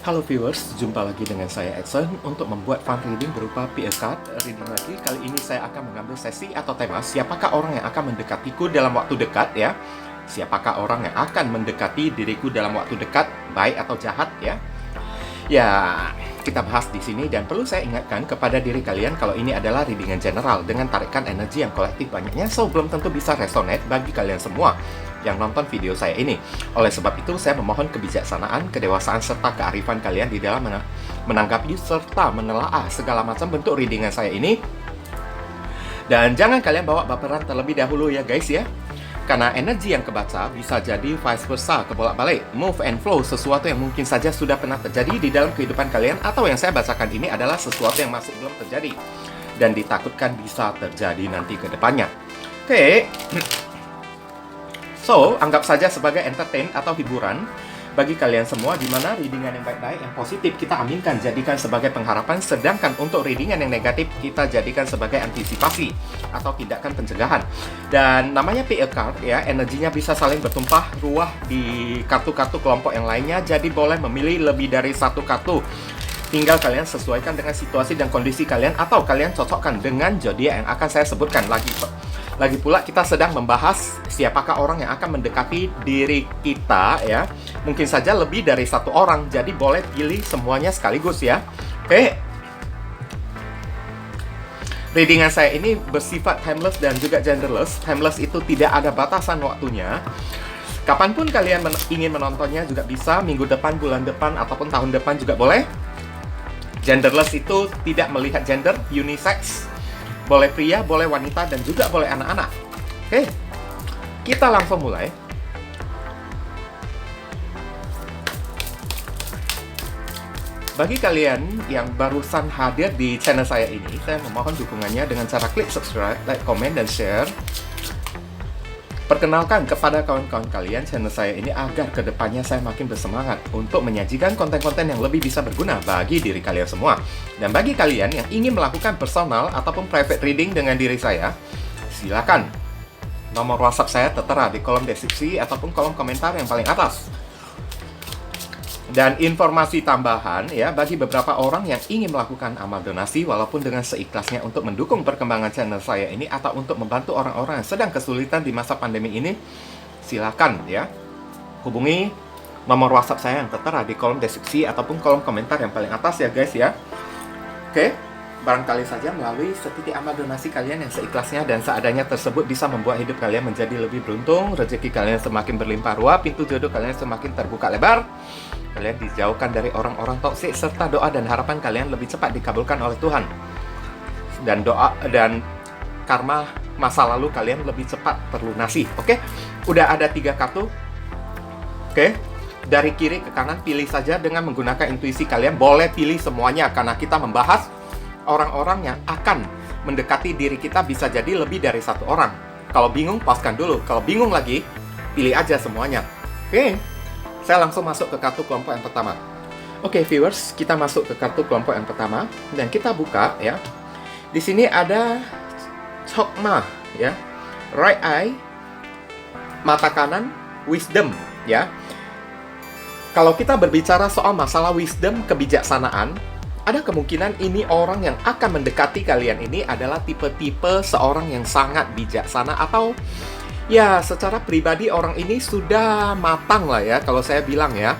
Halo viewers, jumpa lagi dengan saya Edson untuk membuat fun reading berupa PA card reading lagi. Kali ini saya akan mengambil sesi atau tema siapakah orang yang akan mendekatiku dalam waktu dekat ya. Siapakah orang yang akan mendekati diriku dalam waktu dekat, baik atau jahat ya. Ya, kita bahas di sini dan perlu saya ingatkan kepada diri kalian kalau ini adalah readingan general dengan tarikan energi yang kolektif banyaknya, so belum tentu bisa resonate bagi kalian semua yang nonton video saya ini. Oleh sebab itu, saya memohon kebijaksanaan, kedewasaan, serta kearifan kalian di dalam menanggapi serta menelaah segala macam bentuk readingan saya ini. Dan jangan kalian bawa baperan terlebih dahulu ya guys ya. Karena energi yang kebaca bisa jadi vice versa, kebolak-balik, move and flow, sesuatu yang mungkin saja sudah pernah terjadi di dalam kehidupan kalian, atau yang saya bacakan ini adalah sesuatu yang masih belum terjadi dan ditakutkan bisa terjadi nanti ke depannya. Oke. So, anggap saja sebagai entertain atau hiburan bagi kalian semua, di mana readingan yang baik-baik, yang positif kita aminkan, jadikan sebagai pengharapan, sedangkan untuk readingan yang negatif kita jadikan sebagai antisipasi atau tindakan pencegahan. Dan namanya PA card ya, energinya bisa saling bertumpah ruah di kartu-kartu kelompok yang lainnya, jadi boleh memilih lebih dari satu kartu. Tinggal kalian sesuaikan dengan situasi dan kondisi kalian, atau kalian cocokkan dengan zodiak yang akan saya sebutkan lagi. Lagi pula kita sedang membahas siapakah orang yang akan mendekati diri kita ya. Mungkin saja lebih dari satu orang, jadi boleh pilih semuanya sekaligus ya. Oke. Readingan saya ini bersifat timeless dan juga genderless. Timeless itu tidak ada batasan waktunya. Kapanpun kalian ingin menontonnya juga bisa, minggu depan, bulan depan, ataupun tahun depan juga boleh. Genderless itu tidak melihat gender, unisex. Boleh pria, boleh wanita, dan juga boleh anak-anak. Oke, kita langsung mulai. Bagi kalian yang barusan hadir di channel saya ini, saya memohon dukungannya dengan cara klik subscribe, like, komen, dan share. Perkenalkan kepada kawan-kawan kalian channel saya ini agar kedepannya saya makin bersemangat untuk menyajikan konten-konten yang lebih bisa berguna bagi diri kalian semua. Dan bagi kalian yang ingin melakukan personal ataupun private reading dengan diri saya, silakan. Nomor WhatsApp saya tertera di kolom deskripsi ataupun kolom komentar yang paling atas. Dan informasi tambahan ya, bagi beberapa orang yang ingin melakukan amal donasi walaupun dengan seikhlasnya untuk mendukung perkembangan channel saya ini atau untuk membantu orang-orang yang sedang kesulitan di masa pandemi ini, silakan ya hubungi nomor WhatsApp saya yang tertera di kolom deskripsi ataupun kolom komentar yang paling atas ya guys ya. Oke, barangkali saja melalui setitik amal donasi kalian yang seikhlasnya dan seadanya tersebut bisa membuat hidup kalian menjadi lebih beruntung, rezeki kalian semakin berlimpah ruah, pintu jodoh kalian semakin terbuka lebar, kalian dijauhkan dari orang-orang toksik, serta doa dan harapan kalian lebih cepat dikabulkan oleh Tuhan. Dan doa dan karma masa lalu kalian lebih cepat terlunasi. Oke, udah ada 3 kartu. Oke, dari kiri ke kanan pilih saja dengan menggunakan intuisi kalian. Boleh pilih semuanya karena kita membahas orang-orang yang akan mendekati diri kita, bisa jadi lebih dari satu orang. Kalau bingung, pauskan dulu. Kalau bingung lagi, pilih aja semuanya. Oke. Saya langsung masuk ke kartu kelompok yang pertama. Oke, viewers, kita masuk ke kartu kelompok yang pertama dan kita buka ya. Di sini ada Chokma ya. Right eye, mata kanan, wisdom ya. Kalau kita berbicara soal masalah wisdom, kebijaksanaan, ada kemungkinan ini orang yang akan mendekati kalian ini adalah tipe-tipe seorang yang sangat bijaksana, atau ya, secara pribadi orang ini sudah matang lah ya, kalau saya bilang ya.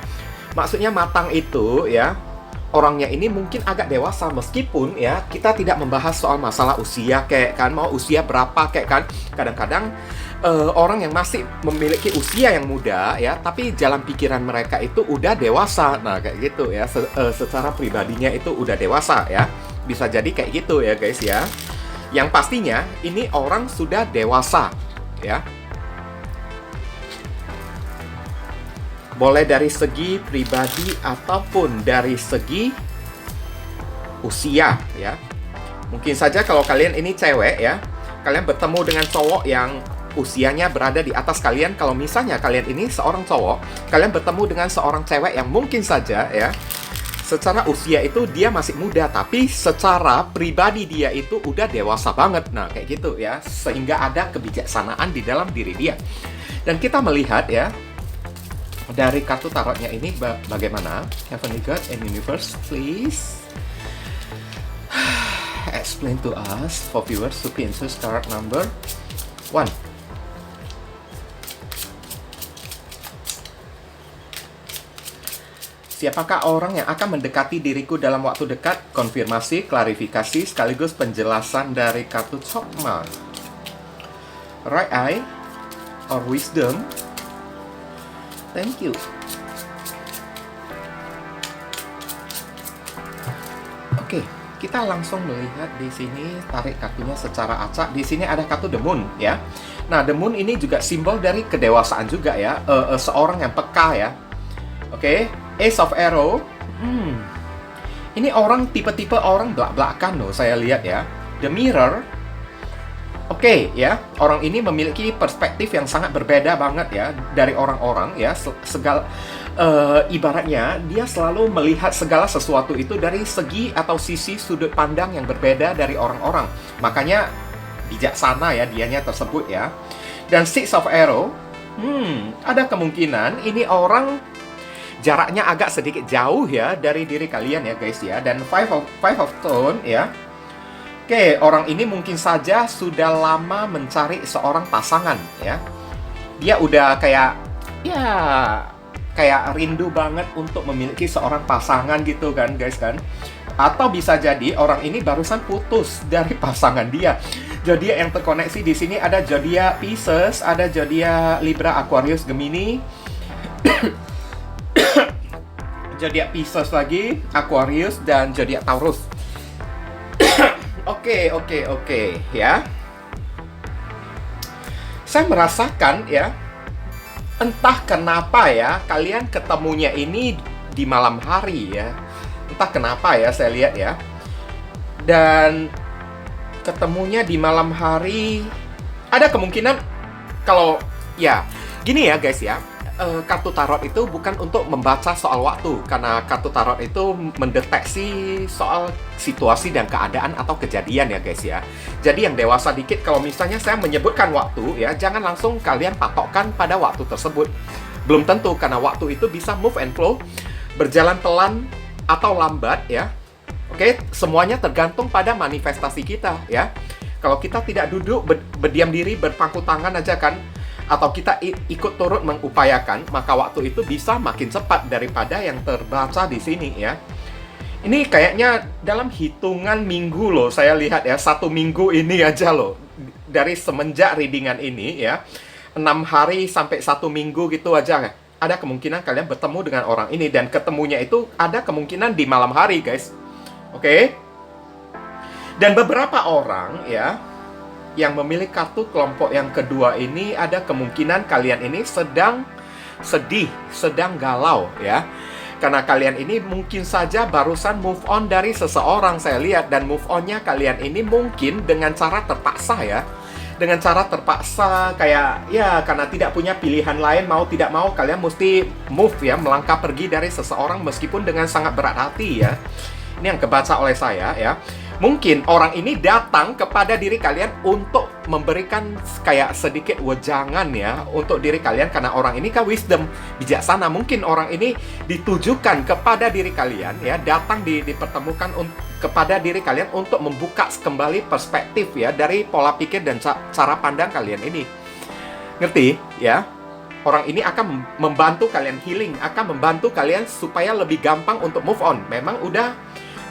Maksudnya matang itu ya, orangnya ini mungkin agak dewasa, meskipun ya kita tidak membahas soal masalah usia kayak kan, mau usia berapa kayak kan. Kadang-kadang orang yang masih memiliki usia yang muda ya, tapi jalan pikiran mereka itu udah dewasa. Nah, kayak gitu ya, secara pribadinya itu udah dewasa ya. Bisa jadi kayak gitu ya guys ya. Yang pastinya ini orang sudah dewasa ya. Boleh dari segi pribadi ataupun dari segi usia ya. Mungkin saja kalau kalian ini cewek ya, kalian bertemu dengan cowok yang usianya berada di atas kalian. Kalau misalnya kalian ini seorang cowok, kalian bertemu dengan seorang cewek yang mungkin saja ya, secara usia itu dia masih muda, tapi secara pribadi dia itu udah dewasa banget. Nah, kayak gitu ya, sehingga ada kebijaksanaan di dalam diri dia. Dan kita melihat ya, dari kartu tarotnya ini bagaimana? Heavenly God and Universe, please explain to us for viewers to Princess card number 1. Siapakah orang yang akan mendekati diriku dalam waktu dekat? Konfirmasi, klarifikasi, sekaligus penjelasan dari kartu Chokma. Right eye or wisdom? Thank you. Oke, kita langsung melihat di sini, tarik kartunya secara acak. Di sini ada kartu The Moon ya. Nah, The Moon ini juga simbol dari kedewasaan juga ya, seorang yang peka ya. Oke, Ace of Arrow. Ini orang tipe-tipe orang belak-belakan loh, saya lihat ya. The Mirror. Oke ya, orang ini memiliki perspektif yang sangat berbeda banget ya dari orang-orang ya. Ibaratnya dia selalu melihat segala sesuatu itu dari segi atau sisi sudut pandang yang berbeda dari orang-orang. Makanya bijaksana ya dianya tersebut ya. Dan Six of Arrow, ada kemungkinan ini orang jaraknya agak sedikit jauh ya dari diri kalian ya guys ya. Dan Five of Thorns ya. Oke, orang ini mungkin saja sudah lama mencari seorang pasangan ya. Dia udah kayak rindu banget untuk memiliki seorang pasangan gitu kan guys kan. Atau bisa jadi orang ini barusan putus dari pasangan dia. Zodiak yang terkoneksi di sini ada zodiak Pisces, ada zodiak Libra, Aquarius, Gemini. Zodiak Pisces lagi, Aquarius, dan zodiak Taurus. Oke ya. Saya merasakan ya, entah kenapa ya, kalian ketemunya ini di malam hari ya. Entah kenapa ya, saya lihat ya. Dan ketemunya di malam hari, ada kemungkinan kalau ya, gini ya guys ya. Kartu tarot itu bukan untuk membaca soal waktu, karena kartu tarot itu mendeteksi soal situasi dan keadaan atau kejadian ya guys ya. Jadi yang dewasa dikit, kalau misalnya saya menyebutkan waktu ya, jangan langsung kalian patokkan pada waktu tersebut. Belum tentu, karena waktu itu bisa move and flow, berjalan pelan atau lambat ya. Oke, semuanya tergantung pada manifestasi kita ya. Kalau kita tidak duduk berdiam diri berpangku tangan aja kan, atau kita ikut turut mengupayakan, maka waktu itu bisa makin cepat daripada yang terbaca di sini ya. Ini kayaknya dalam hitungan minggu loh, saya lihat ya, 1 minggu ini aja loh, dari semenjak readingan ini ya, 6 hari sampai 1 minggu gitu aja, ada kemungkinan kalian bertemu dengan orang ini, dan ketemunya itu ada kemungkinan di malam hari guys. Oke? Dan beberapa orang ya, yang memilih kartu kelompok yang kedua ini, ada kemungkinan kalian ini sedang sedih, sedang galau ya. Karena kalian ini mungkin saja barusan move on dari seseorang, saya lihat. Dan move onnya kalian ini mungkin dengan cara terpaksa ya. Dengan cara terpaksa, kayak ya karena tidak punya pilihan lain, mau tidak mau kalian mesti move ya, melangkah pergi dari seseorang meskipun dengan sangat berat hati ya. Ini yang kebaca oleh saya ya. Mungkin orang ini datang kepada diri kalian untuk memberikan kayak sedikit wejangan ya untuk diri kalian, karena orang ini kan wisdom, bijaksana. Mungkin orang ini ditujukan kepada diri kalian ya, datang dipertemukan kepada diri kalian untuk membuka kembali perspektif ya dari pola pikir dan cara pandang kalian ini. Ngerti ya? Orang ini akan membantu kalian healing, akan membantu kalian supaya lebih gampang untuk move on. Memang udah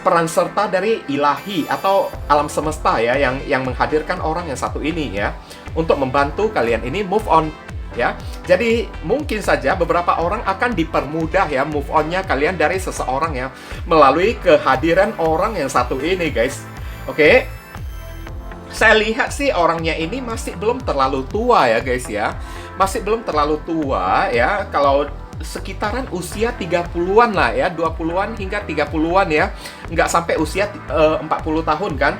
peran serta dari ilahi atau alam semesta ya, yang menghadirkan orang yang satu ini ya, untuk membantu kalian ini move on ya. Jadi mungkin saja beberapa orang akan dipermudah ya move onnya kalian dari seseorang ya, melalui kehadiran orang yang satu ini guys. Oke, saya lihat sih orangnya ini masih belum terlalu tua ya guys ya, masih belum terlalu tua ya. Kalau sekitaran usia 30-an lah ya, 20-an hingga 30-an ya, nggak sampai usia 40 tahun kan.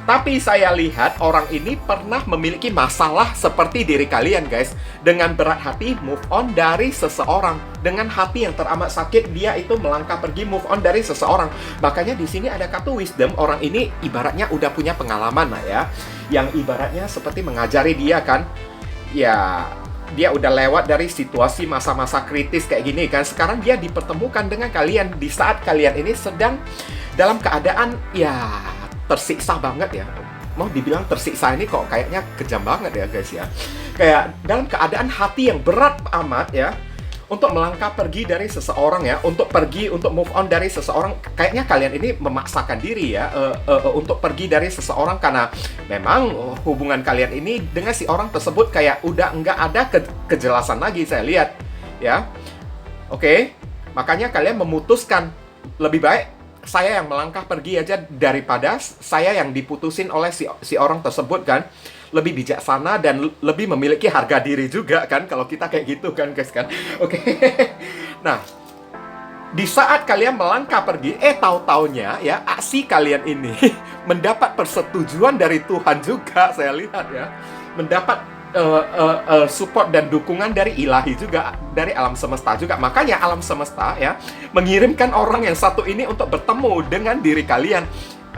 Tapi saya lihat orang ini pernah memiliki masalah seperti diri kalian guys. Dengan berat hati move on dari seseorang, dengan hati yang teramat sakit dia itu melangkah pergi move on dari seseorang. Makanya di sini ada kartu wisdom. Orang ini ibaratnya udah punya pengalaman lah ya, yang ibaratnya seperti mengajari dia kan ya. dia udah lewat dari situasi masa-masa kritis kayak gini kan. Sekarang dia dipertemukan dengan kalian di saat kalian ini sedang dalam keadaan ya tersiksa banget ya. Mau dibilang tersiksa ini kok kayaknya kejam banget ya guys ya. Kayak dalam keadaan hati yang berat amat ya, untuk melangkah pergi dari seseorang ya, untuk move on dari seseorang. Kayaknya kalian ini memaksakan diri ya untuk pergi dari seseorang karena memang hubungan kalian ini dengan si orang tersebut kayak udah nggak ada kejelasan lagi, saya lihat ya. Oke, makanya kalian memutuskan lebih baik saya yang melangkah pergi aja daripada saya yang diputusin oleh si orang tersebut kan. Lebih bijaksana dan lebih memiliki harga diri juga kan, kalau kita kayak gitu kan guys kan. Oke. Nah, di saat kalian melangkah pergi, tahu-taunya ya aksi kalian ini mendapat persetujuan dari Tuhan juga, saya lihat ya. Mendapat support dan dukungan dari ilahi juga, dari alam semesta juga. Makanya alam semesta ya mengirimkan orang yang satu ini untuk bertemu dengan diri kalian.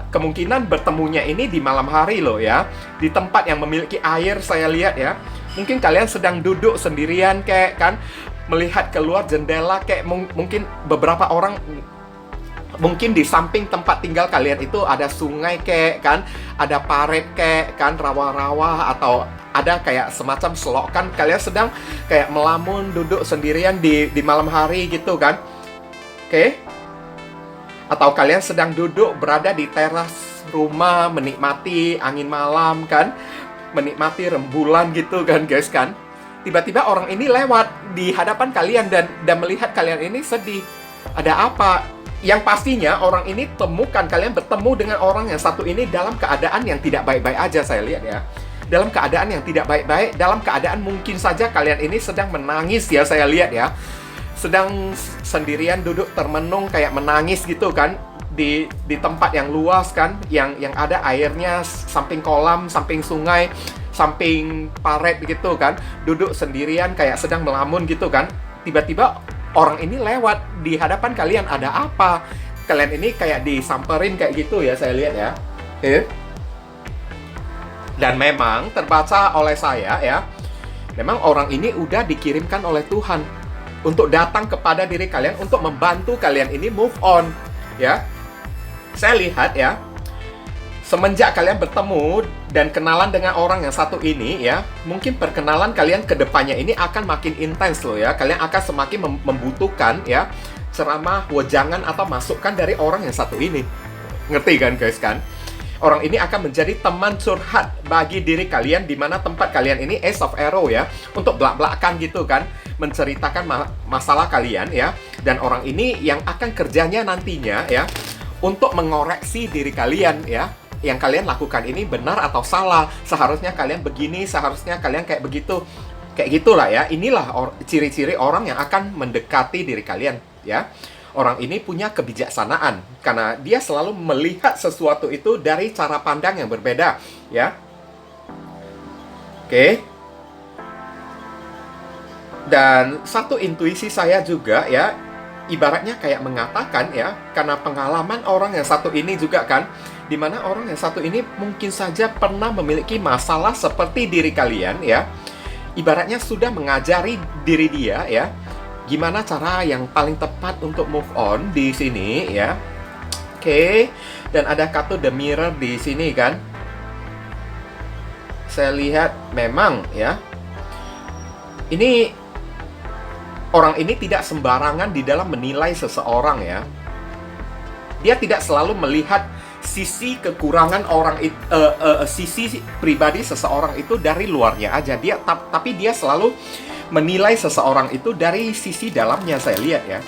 Kemungkinan bertemunya ini di malam hari loh ya, di tempat yang memiliki air, saya lihat ya. Mungkin kalian sedang duduk sendirian kayak kan, melihat keluar jendela kayak mungkin beberapa orang, mungkin di samping tempat tinggal kalian itu ada sungai kayak kan, ada paret kayak kan, rawa-rawa, atau ada kayak semacam selokan. Kalian sedang kayak melamun duduk sendirian di malam hari gitu kan. Oke. Atau kalian sedang duduk berada di teras rumah menikmati angin malam kan, menikmati rembulan gitu kan guys kan. Tiba-tiba orang ini lewat di hadapan kalian dan melihat kalian ini sedih. Ada apa? Yang pastinya orang ini temukan kalian bertemu dengan orang yang satu ini dalam keadaan yang tidak baik-baik aja, saya lihat ya. Dalam keadaan yang tidak baik-baik, dalam keadaan mungkin saja kalian ini sedang menangis ya, saya lihat ya. Sedang sendirian duduk termenung kayak menangis gitu kan, di tempat yang luas kan, yang ada airnya, samping kolam, samping sungai, samping paret gitu kan, duduk sendirian kayak sedang melamun gitu kan. Tiba-tiba orang ini lewat di hadapan kalian. Ada apa? Kalian ini kayak disamperin kayak gitu ya, saya lihat ya. Dan memang terbaca oleh saya ya, memang orang ini udah dikirimkan oleh Tuhan untuk datang kepada diri kalian, untuk membantu kalian ini move on ya. Saya lihat ya, semenjak kalian bertemu dan kenalan dengan orang yang satu ini ya, mungkin perkenalan kalian ke depannya ini akan makin intens loh ya. Kalian akan semakin membutuhkan ya ceramah, wejangan, atau masukan dari orang yang satu ini. Ngerti kan guys kan? Orang ini akan menjadi teman curhat bagi diri kalian, di mana tempat kalian ini Ace of Arrow ya, untuk belak-belakan gitu kan, menceritakan masalah kalian ya. Dan orang ini yang akan kerjanya nantinya ya untuk mengoreksi diri kalian ya, yang kalian lakukan ini benar atau salah. Seharusnya kalian begini, seharusnya kalian kayak begitu. Kayak gitulah ya. Inilah ciri-ciri orang yang akan mendekati diri kalian ya. Orang ini punya kebijaksanaan karena dia selalu melihat sesuatu itu dari cara pandang yang berbeda ya. Oke. Dan satu intuisi saya juga ya, ibaratnya kayak mengatakan ya, karena pengalaman orang yang satu ini juga kan, dimana orang yang satu ini mungkin saja pernah memiliki masalah seperti diri kalian ya. Ibaratnya sudah mengajari diri dia ya, gimana cara yang paling tepat untuk move on di sini ya. Oke. Dan ada kartu The Mirror di sini kan. Saya lihat memang ya, ini orang ini tidak sembarangan di dalam menilai seseorang ya. Dia tidak selalu melihat sisi kekurangan orang sisi pribadi seseorang itu dari luarnya aja. Tapi dia selalu menilai seseorang itu dari sisi dalamnya, saya lihat ya.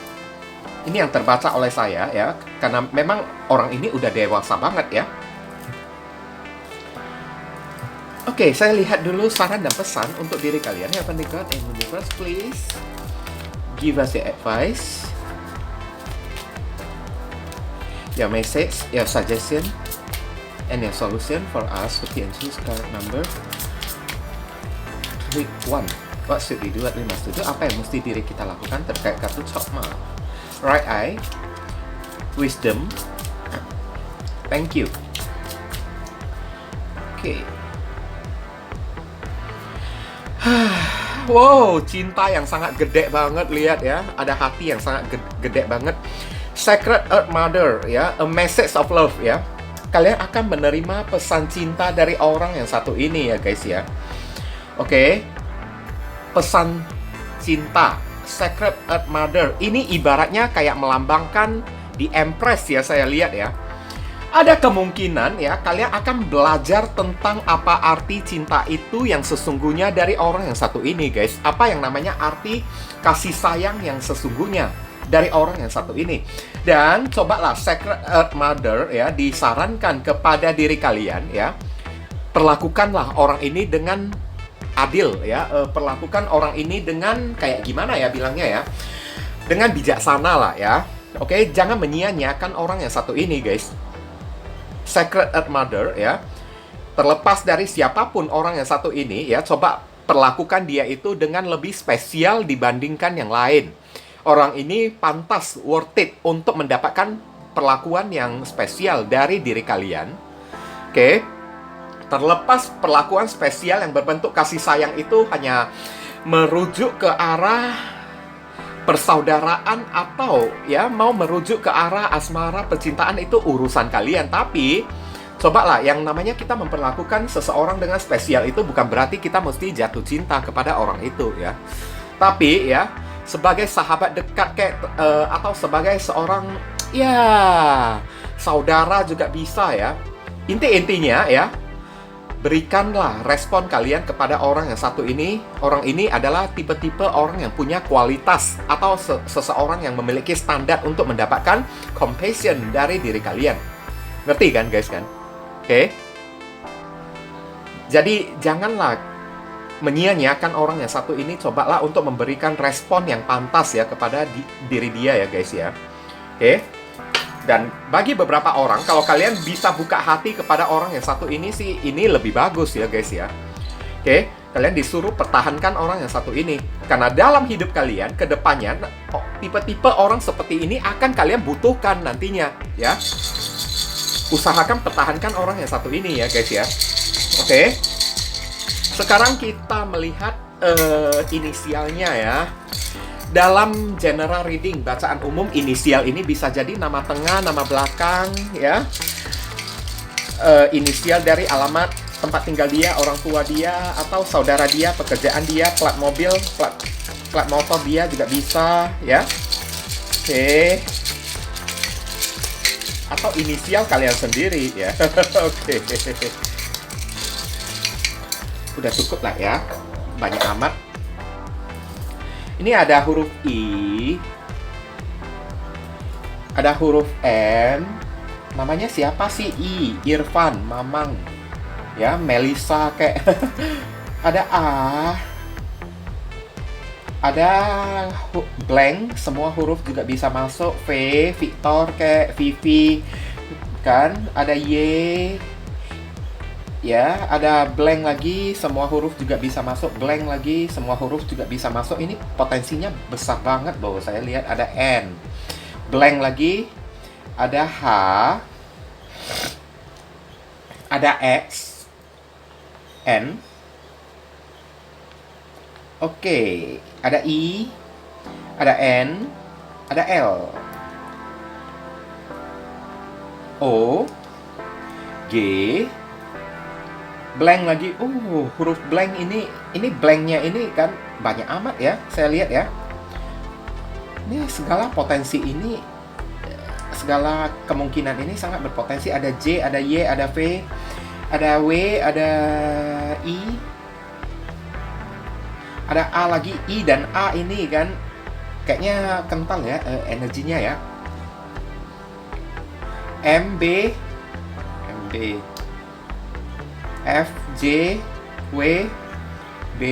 Ini yang terbaca oleh saya ya, karena memang orang ini udah dewasa banget ya. Oke, saya lihat dulu saran dan pesan untuk diri kalian. Heavenly God and Universe, please give us your advice, your message, your suggestion, and your solution for us with the choose card number 1. What should we do? What we must do? Apa yang mesti diri kita lakukan terkait kartu Chokma? Right eye, wisdom, thank you. Oke. Wow, cinta yang sangat gede banget, lihat ya. Ada hati yang sangat gede banget. Sacred Earth Mother ya, a message of love ya. Kalian akan menerima pesan cinta dari orang yang satu ini ya guys ya. Oke. Pesan cinta Sacred Earth Mother ini ibaratnya kayak melambangkan di Empress ya, saya lihat ya. Ada kemungkinan ya kalian akan belajar tentang apa arti cinta itu yang sesungguhnya dari orang yang satu ini guys. Apa yang namanya arti kasih sayang yang sesungguhnya dari orang yang satu ini. Dan cobalah Sacred Earth Mother ya disarankan kepada diri kalian ya. Perlakukanlah orang ini dengan adil ya. Perlakukan orang ini dengan kayak gimana ya bilangnya ya. Dengan bijaksana lah ya. Oke, jangan menyia-nyiakan orang yang satu ini guys. Sacred Earth Mother ya. Terlepas dari siapapun orang yang satu ini ya, coba perlakukan dia itu dengan lebih spesial dibandingkan yang lain. Orang ini pantas, worth it untuk mendapatkan perlakuan yang spesial dari diri kalian. Oke. Terlepas perlakuan spesial yang berbentuk kasih sayang itu hanya merujuk ke arah persaudaraan atau ya mau merujuk ke arah asmara percintaan, itu urusan kalian. Tapi cobalah, yang namanya kita memperlakukan seseorang dengan spesial itu bukan berarti kita mesti jatuh cinta kepada orang itu ya. Tapi ya sebagai sahabat dekat kayak atau sebagai seorang ya saudara juga bisa ya. Intinya ya, berikanlah respon kalian kepada orang yang satu ini. Orang ini adalah tipe-tipe orang yang punya kualitas atau seseorang yang memiliki standar untuk mendapatkan compassion dari diri kalian. Ngerti kan guys kan? Oke. Jadi janganlah menyia-nyiakan orang yang satu ini. Cobalah untuk memberikan respon yang pantas ya kepada diri dia ya guys ya. Oke. Dan bagi beberapa orang, kalau kalian bisa buka hati kepada orang yang satu ini sih, ini lebih bagus ya guys ya. Oke, kalian disuruh pertahankan orang yang satu ini. Karena dalam hidup kalian, ke depannya, tipe-tipe orang seperti ini akan kalian butuhkan nantinya ya. Usahakan pertahankan orang yang satu ini ya guys ya. Oke. Sekarang kita melihat inisialnya ya. Dalam general reading, bacaan umum, inisial ini bisa jadi nama tengah, nama belakang, ya. Inisial dari alamat tempat tinggal dia, orang tua dia, atau saudara dia, pekerjaan dia, plat mobil, plat motor dia juga bisa, ya. Oke. Atau inisial kalian sendiri, ya. Oke. Udah cukup lah ya, banyak amat. Ini ada huruf I, ada huruf M. Namanya siapa sih? I, Irfan, Mamang, ya, Melisa kayak. Ada A, ada blank, semua huruf juga bisa masuk. V, Victor kayak Vivi, kan? Ada Y. Ya, ada blank lagi, semua huruf juga bisa masuk. Blank lagi, semua huruf juga bisa masuk. Ini potensinya besar banget loh. Saya lihat ada N. Blank lagi, ada H, ada X, N. Oke, ada I, ada N, ada L, O, G, blank lagi. Huruf blank ini blanknya ini kan banyak amat ya, saya lihat ya. Ini segala potensi ini, segala kemungkinan ini sangat berpotensi. Ada J, ada Y, ada V, ada W, ada I, ada A lagi. I dan A ini kan kayaknya kental ya energinya ya. M, B, F, J, W, B,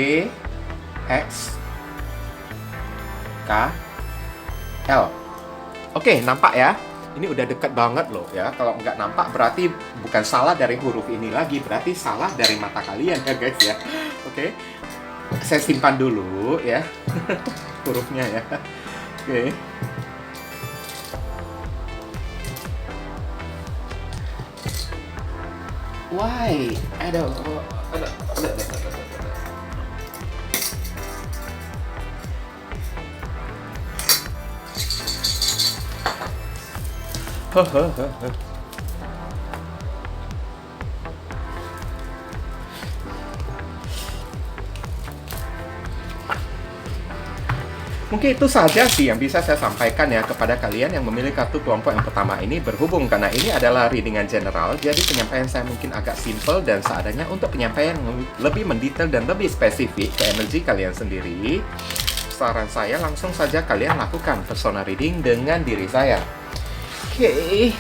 X, K, L. Oke, nampak ya? Ini udah dekat banget loh ya. Kalau nggak nampak berarti bukan salah dari huruf ini lagi, berarti salah dari mata kalian ya guys ya. Oke, saya simpan dulu ya hurufnya ya. Oke. Why? Aduh. Mungkin itu saja sih yang bisa saya sampaikan ya kepada kalian yang memilih kartu kelompok yang pertama ini, berhubung karena ini adalah readingan general, jadi penyampaian saya mungkin agak simple dan seadanya. Untuk penyampaian yang lebih mendetail dan lebih spesifik ke energi kalian sendiri, saran saya langsung saja kalian lakukan personal reading dengan diri saya. Oke.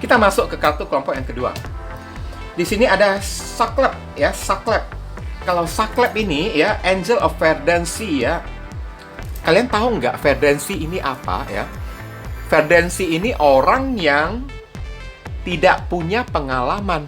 Kita masuk ke kartu kelompok yang kedua. Di sini ada Saklep ya, Saklep. Kalau Saklep ini ya, Angel of Verdancy ya. Kalian tahu nggak Verdancy ini apa ya? Verdancy ini orang yang tidak punya pengalaman.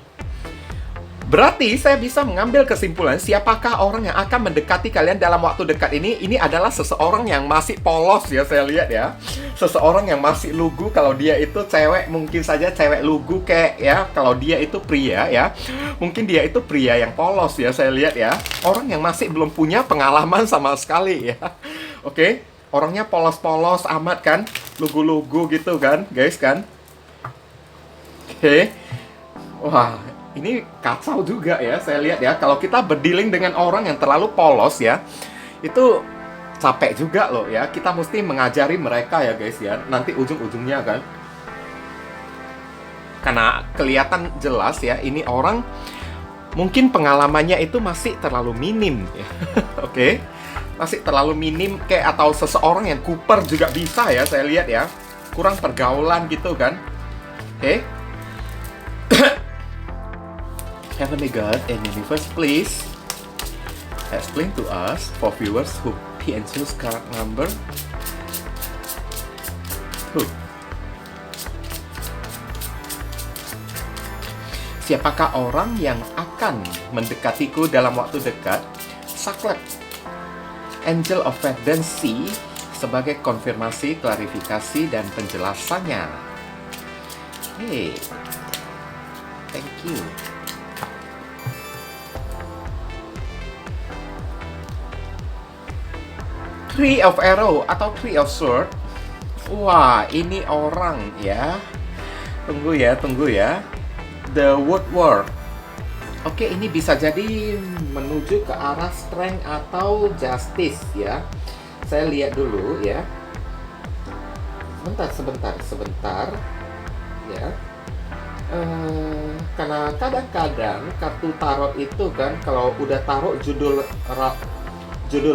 Berarti saya bisa mengambil kesimpulan siapakah orang yang akan mendekati kalian dalam waktu dekat ini. Ini adalah seseorang yang masih polos ya, saya lihat ya. Seseorang yang masih lugu. Kalau dia itu cewek, mungkin saja cewek lugu kayak ya. Kalau dia itu pria ya, mungkin dia itu pria yang polos ya, saya lihat ya. Orang yang masih belum punya pengalaman sama sekali ya. Oke, orangnya polos-polos amat kan, lugu-lugu gitu kan, guys kan. Oke. Wah, ini kacau juga ya, saya lihat ya. Kalau kita berdealing dengan orang yang terlalu polos ya, itu capek juga loh ya. Kita mesti mengajari mereka ya guys ya. Nanti ujung-ujungnya kan, karena kelihatan jelas ya, ini orang mungkin pengalamannya itu masih terlalu minim ya. Oke, masih terlalu minim kayak, atau seseorang yang kuper juga bisa ya, saya lihat ya. Kurang pergaulan gitu kan. Oke. Heavenly God and Universe, please explain to us for viewers who P and choose card number 2. Siapakah orang yang akan mendekatiku dalam waktu dekat? Saklep, Angel of Verdancy sebagai konfirmasi, klarifikasi, dan penjelasannya. Hey, thank you. Three of Arrow atau Three of Sword. Wah, ini orang ya. Tunggu ya. The Woodward. Oke, ini bisa jadi menuju ke arah Strength atau Justice ya. Saya lihat dulu ya. Sebentar ya. Karena kadang-kadang kartu tarot itu kan, kalau udah taruh judul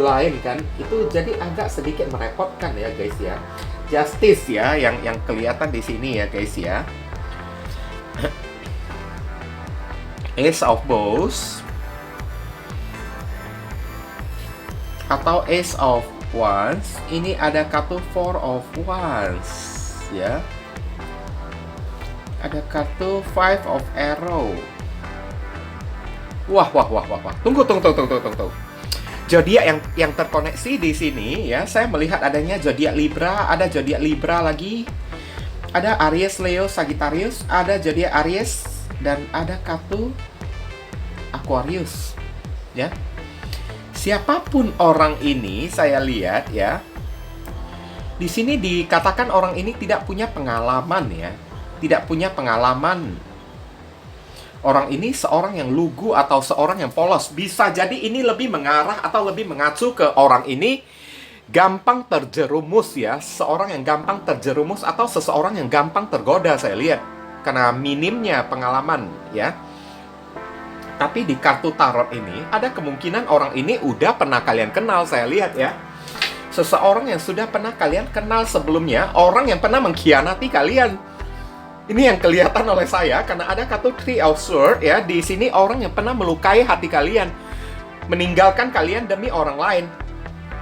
lain kan, itu jadi agak sedikit merepotkan ya guys ya. Justice ya yang kelihatan di sini ya guys ya. Ace of Bows atau Ace of Wands. Ini ada kartu Four of Wands ya. Ada kartu Five of Arrow. Wah. Tunggu. Zodiak yang terkoneksi di sini ya, saya melihat adanya zodiak Libra, ada zodiak Libra lagi, ada Aries, Leo, Sagittarius, ada zodiak Aries, dan ada kartu Aquarius ya. Siapapun orang ini, saya lihat ya, di sini dikatakan orang ini tidak punya pengalaman ya, tidak punya pengalaman. Orang ini seorang yang lugu atau seorang yang polos. Bisa jadi ini lebih mengarah atau lebih mengacu ke orang ini gampang terjerumus ya. Seorang yang gampang terjerumus atau seseorang yang gampang tergoda, saya lihat. Karena minimnya pengalaman ya. Tapi di kartu tarot ini ada kemungkinan orang ini udah pernah kalian kenal, saya lihat ya. Seseorang yang sudah pernah kalian kenal sebelumnya. Orang yang pernah mengkhianati kalian. Ini yang kelihatan oleh saya karena ada kartu Three of Swords ya. Di sini orang yang pernah melukai hati kalian, meninggalkan kalian demi orang lain.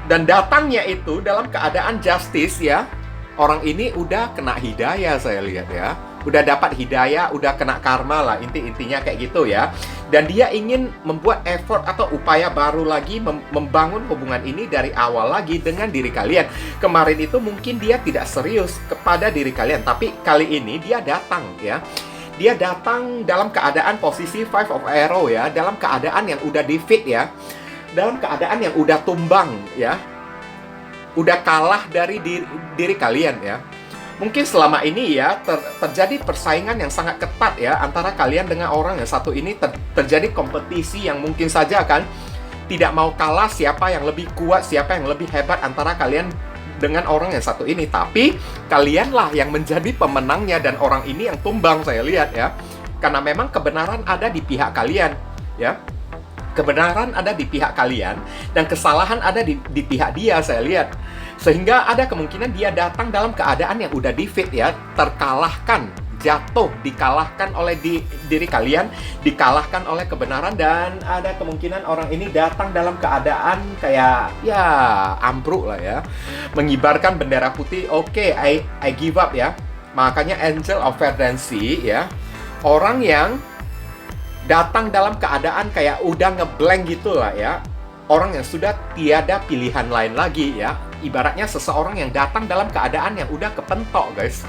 Dan datangnya itu dalam keadaan justice ya. Orang ini udah kena hidayah, saya lihat ya. Udah dapat hidayah, udah kena karma lah, intinya kayak gitu ya. Dan dia ingin membuat effort atau upaya baru lagi, membangun hubungan ini dari awal lagi dengan diri kalian. Kemarin itu mungkin dia tidak serius kepada diri kalian, tapi kali ini dia datang ya. Dia datang dalam keadaan posisi Five of Arrow ya, dalam keadaan yang udah defeat ya, dalam keadaan yang udah tumbang ya. udah kalah dari diri kalian ya. Mungkin selama ini ya terjadi persaingan yang sangat ketat ya antara kalian dengan orang yang satu ini, terjadi kompetisi yang mungkin saja kan tidak mau kalah, siapa yang lebih kuat, siapa yang lebih hebat antara kalian dengan orang yang satu ini. Tapi kalianlah yang menjadi pemenangnya dan orang ini yang tumbang, saya lihat ya. Karena memang kebenaran ada di pihak kalian ya. Kebenaran ada di pihak kalian dan kesalahan ada di pihak dia, saya lihat. Sehingga ada kemungkinan dia datang dalam keadaan yang udah defeat ya, terkalahkan, jatuh, dikalahkan oleh diri kalian, dikalahkan oleh kebenaran, dan ada kemungkinan orang ini datang dalam keadaan kayak ya ambruk lah ya, mengibarkan bendera putih. Oke, I give up ya. Makanya Angel of Verdancy ya, orang yang datang dalam keadaan kayak udah ngeblank gitu lah ya, orang yang sudah tiada pilihan lain lagi ya. Ibaratnya seseorang yang datang dalam keadaan yang udah kepentok, guys.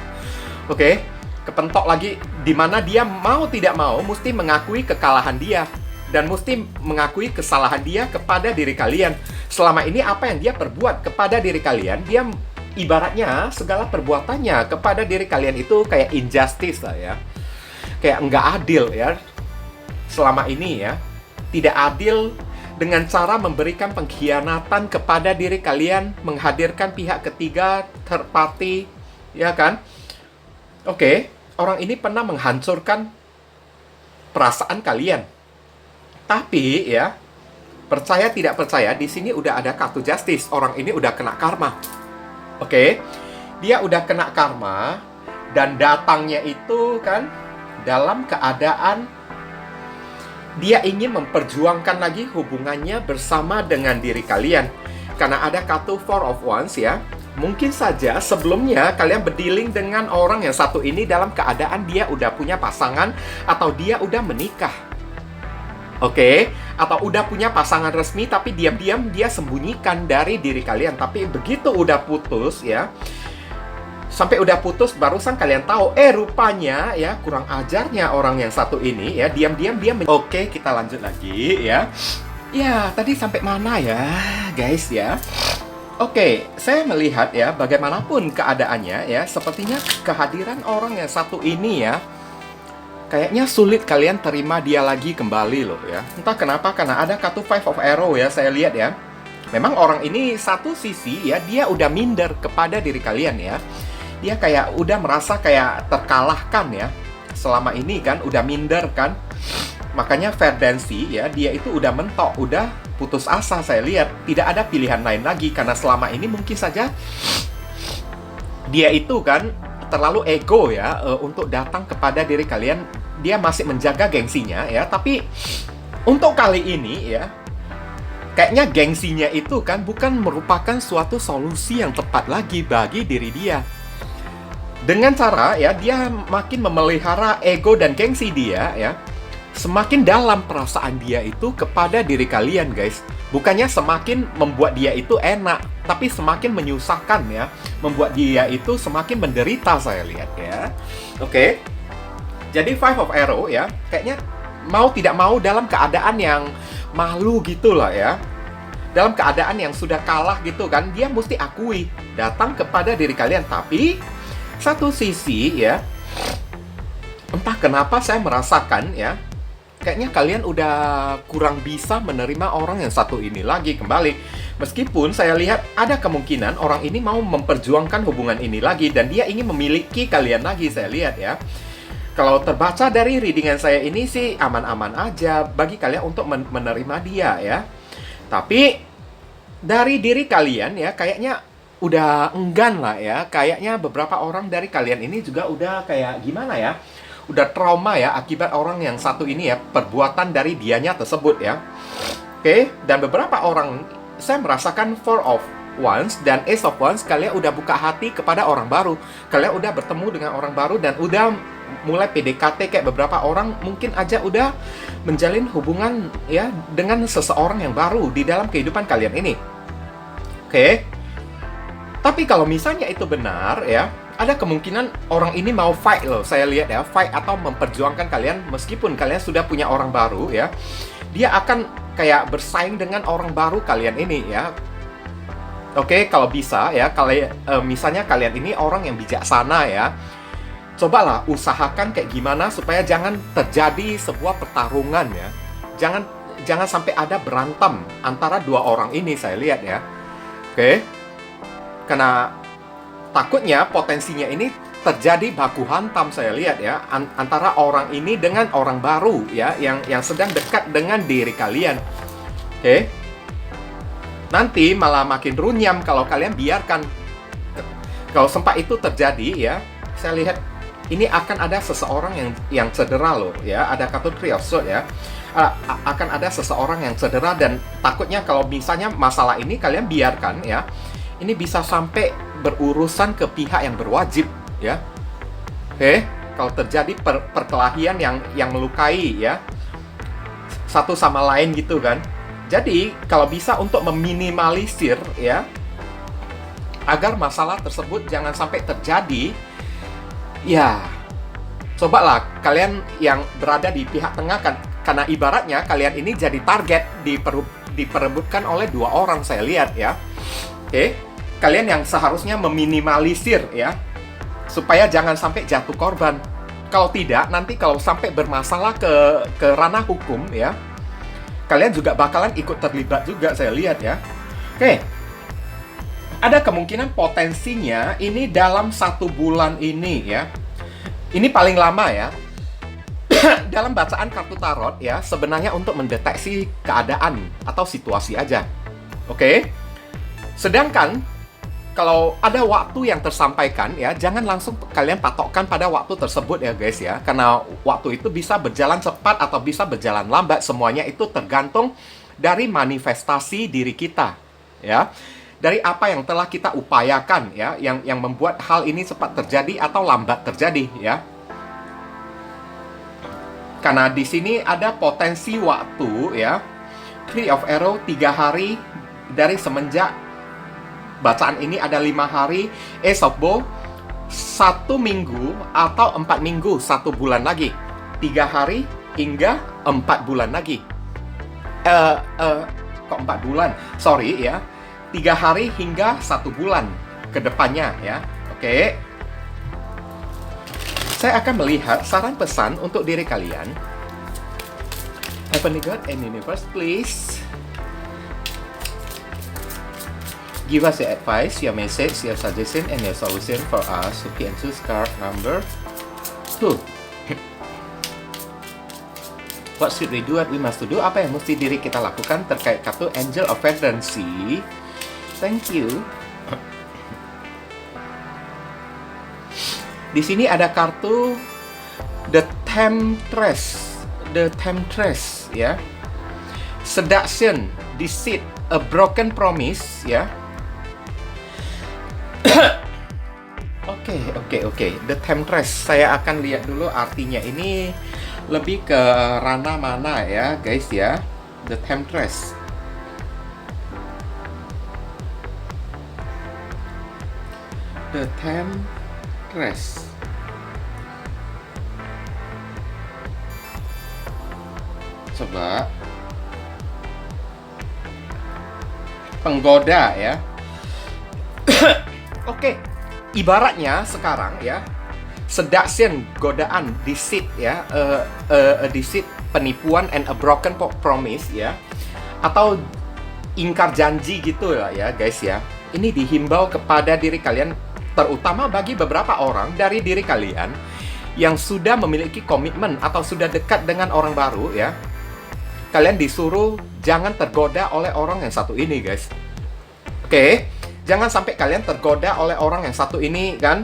Oke, kepentok lagi, dimana dia mau tidak mau mesti mengakui kekalahan dia dan mesti mengakui kesalahan dia kepada diri kalian. Selama ini apa yang dia perbuat kepada diri kalian, dia ibaratnya segala perbuatannya kepada diri kalian itu kayak injustice lah ya, kayak nggak adil ya. Selama ini ya, tidak adil dengan cara memberikan pengkhianatan kepada diri kalian, menghadirkan pihak ketiga, third party, ya kan? Oke, orang ini pernah menghancurkan perasaan kalian. Tapi ya, percaya tidak percaya, di sini udah ada kartu justice. Orang ini udah kena karma. Oke, dia udah kena karma dan datangnya itu kan dalam keadaan dia ingin memperjuangkan lagi hubungannya bersama dengan diri kalian. Karena ada kartu Four of Wands ya. Mungkin saja sebelumnya kalian berdealing dengan orang yang satu ini dalam keadaan dia udah punya pasangan atau dia udah menikah. Oke? Atau udah punya pasangan resmi tapi diam-diam dia sembunyikan dari diri kalian. Tapi begitu udah putus ya, sampai udah putus barusan kalian tahu, rupanya ya kurang ajarnya orang yang satu ini ya, diam-diam dia Oke, kita lanjut lagi ya. Ya, tadi sampai mana ya, guys ya? Oke, saya melihat ya bagaimanapun keadaannya ya, sepertinya kehadiran orang yang satu ini ya kayaknya sulit kalian terima dia lagi kembali loh ya. Entah kenapa, karena ada kartu Five of Arrow ya, saya lihat ya. Memang orang ini satu sisi ya, dia udah minder kepada diri kalian ya. Dia kayak udah merasa kayak terkalahkan ya. Selama ini kan udah minder kan. Makanya Verdancy ya, dia itu udah mentok, udah putus asa, saya lihat. Tidak ada pilihan lain lagi karena selama ini mungkin saja dia itu kan terlalu ego ya untuk datang kepada diri kalian. Dia masih menjaga gengsinya ya, tapi untuk kali ini ya kayaknya gengsinya itu kan bukan merupakan suatu solusi yang tepat lagi bagi diri dia. Dengan cara ya dia makin memelihara ego dan gengsi dia ya, semakin dalam perasaan dia itu kepada diri kalian, guys. Bukannya semakin membuat dia itu enak, tapi semakin menyusahkan ya, membuat dia itu semakin menderita, saya lihat ya. Oke. Jadi Five of Arrow ya, kayaknya mau tidak mau dalam keadaan yang malu gitulah ya. Dalam keadaan yang sudah kalah gitu kan, dia mesti akui datang kepada diri kalian. Tapi satu sisi ya, entah kenapa saya merasakan ya, kayaknya kalian udah kurang bisa menerima orang yang satu ini lagi kembali. Meskipun saya lihat ada kemungkinan orang ini mau memperjuangkan hubungan ini lagi dan dia ingin memiliki kalian lagi, saya lihat ya. Kalau terbaca dari readingan saya ini sih aman-aman aja bagi kalian untuk menerima dia ya. Tapi dari diri kalian ya kayaknya udah enggan lah ya. Kayaknya beberapa orang dari kalian ini juga udah kayak gimana ya, udah trauma ya akibat orang yang satu ini ya, perbuatan dari dianya tersebut ya. Oke, dan beberapa orang saya merasakan Four of Wands dan Ace of Wands, kalian udah buka hati kepada orang baru. Kalian udah bertemu dengan orang baru dan udah mulai PDKT kayak beberapa orang mungkin aja udah menjalin hubungan ya dengan seseorang yang baru di dalam kehidupan kalian ini. Oke. Tapi kalau misalnya itu benar ya, ada kemungkinan orang ini mau fight loh, saya lihat ya, fight atau memperjuangkan kalian meskipun kalian sudah punya orang baru ya. Dia akan kayak bersaing dengan orang baru kalian ini ya. Oke, kalau bisa ya, kalian misalnya kalian ini orang yang bijaksana ya, cobalah usahakan kayak gimana supaya jangan terjadi sebuah pertarungan ya. Jangan jangan sampai ada berantem antara dua orang ini, saya lihat ya. Oke. Karena takutnya potensinya ini terjadi baku hantam, saya lihat ya, antara orang ini dengan orang baru ya, yang sedang dekat dengan diri kalian. Oke. Nanti malah makin runyam kalau kalian biarkan. Kalau sempat itu terjadi ya, saya lihat ini akan ada seseorang yang cedera loh ya, ada kartu Three of Swords ya. Akan ada seseorang yang cedera, dan takutnya kalau misalnya masalah ini kalian biarkan ya, ini bisa sampai berurusan ke pihak yang berwajib ya. Oke, kalau terjadi perkelahian yang melukai ya satu sama lain gitu kan. Jadi, kalau bisa untuk meminimalisir ya, agar masalah tersebut jangan sampai terjadi, ya, cobalah kalian yang berada di pihak tengah kan, karena ibaratnya kalian ini jadi target diperebutkan oleh dua orang, saya lihat ya. Oke, kalian yang seharusnya meminimalisir ya, supaya jangan sampai jatuh korban. Kalau tidak, nanti kalau sampai bermasalah ke ranah hukum ya, kalian juga bakalan ikut terlibat juga, saya lihat ya. Oke. Ada kemungkinan potensinya ini dalam 1 bulan ini ya. Ini paling lama ya. Dalam bacaan kartu tarot ya, sebenarnya untuk mendeteksi keadaan atau situasi aja. Oke. Sedangkan kalau ada waktu yang tersampaikan ya, jangan langsung kalian patokkan pada waktu tersebut ya guys ya. Karena waktu itu bisa berjalan cepat atau bisa berjalan lambat. Semuanya itu tergantung dari manifestasi diri kita ya. Dari apa yang telah kita upayakan ya, yang membuat hal ini cepat terjadi atau lambat terjadi ya. Karena di sini ada potensi waktu ya. Three of Arrow 3 hari dari semenjak bacaan ini ada 5 hari, Ace of Bow 1 minggu atau 4 minggu, 1 bulan lagi, 3 hari hingga 4 bulan lagi. Kok 4 bulan? Sorry ya, 3 hari hingga 1 bulan ke depannya ya. Oke. Saya akan melihat saran pesan untuk diri kalian. Heavenly God and Universe, please give us your advice, your message, your suggestion, and your solution for us who can choose card number 2. What should we do? What we must do? Apa yang mesti diri kita lakukan terkait kartu Angel of Vengeance? Thank you. Di sini ada kartu The Temptress. The Temptress ya. Seduction, deceit, a broken promise ya. Oke. The Temptress. Saya akan lihat dulu artinya ini lebih ke ranah mana ya, guys ya. The Temptress. The Temptress. Coba. Penggoda ya. Oke. Ibaratnya sekarang ya, seduction, godaan, deceit ya, deceit, penipuan, and a broken promise ya, atau ingkar janji gitu ya guys ya. Ini dihimbau kepada diri kalian, terutama bagi beberapa orang dari diri kalian yang sudah memiliki komitmen atau sudah dekat dengan orang baru ya. Kalian disuruh jangan tergoda oleh orang yang satu ini guys. Oke. Jangan sampai kalian tergoda oleh orang yang satu ini kan,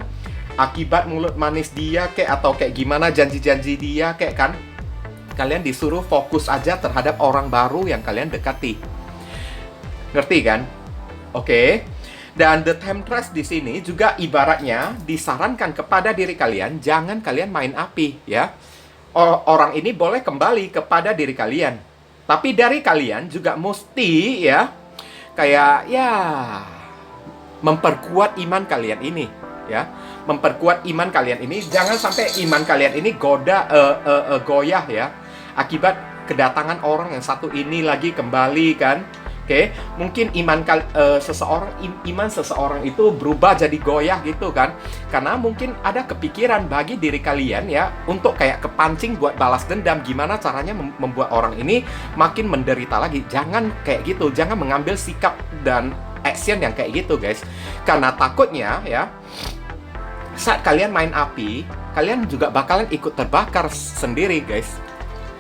akibat mulut manis dia kayak, atau kayak gimana janji-janji dia kayak kan. Kalian disuruh fokus aja terhadap orang baru yang kalian dekati. Ngerti kan? Oke. Dan The Temptress di sini juga ibaratnya disarankan kepada diri kalian, jangan kalian main api ya. Orang ini boleh kembali kepada diri kalian, tapi dari kalian juga mesti ya, kayak ya, memperkuat iman kalian ini ya, memperkuat iman kalian ini. Jangan sampai iman kalian ini goyah ya, akibat kedatangan orang yang satu ini lagi kembali kan. Oke, mungkin iman seseorang itu berubah jadi goyah gitu kan. Karena mungkin ada kepikiran bagi diri kalian ya untuk kayak kepancing buat balas dendam. Gimana caranya membuat orang ini makin menderita lagi. Jangan kayak gitu, jangan mengambil sikap dan action yang kayak gitu, guys. Karena takutnya ya, saat kalian main api, kalian juga bakalan ikut terbakar sendiri, guys.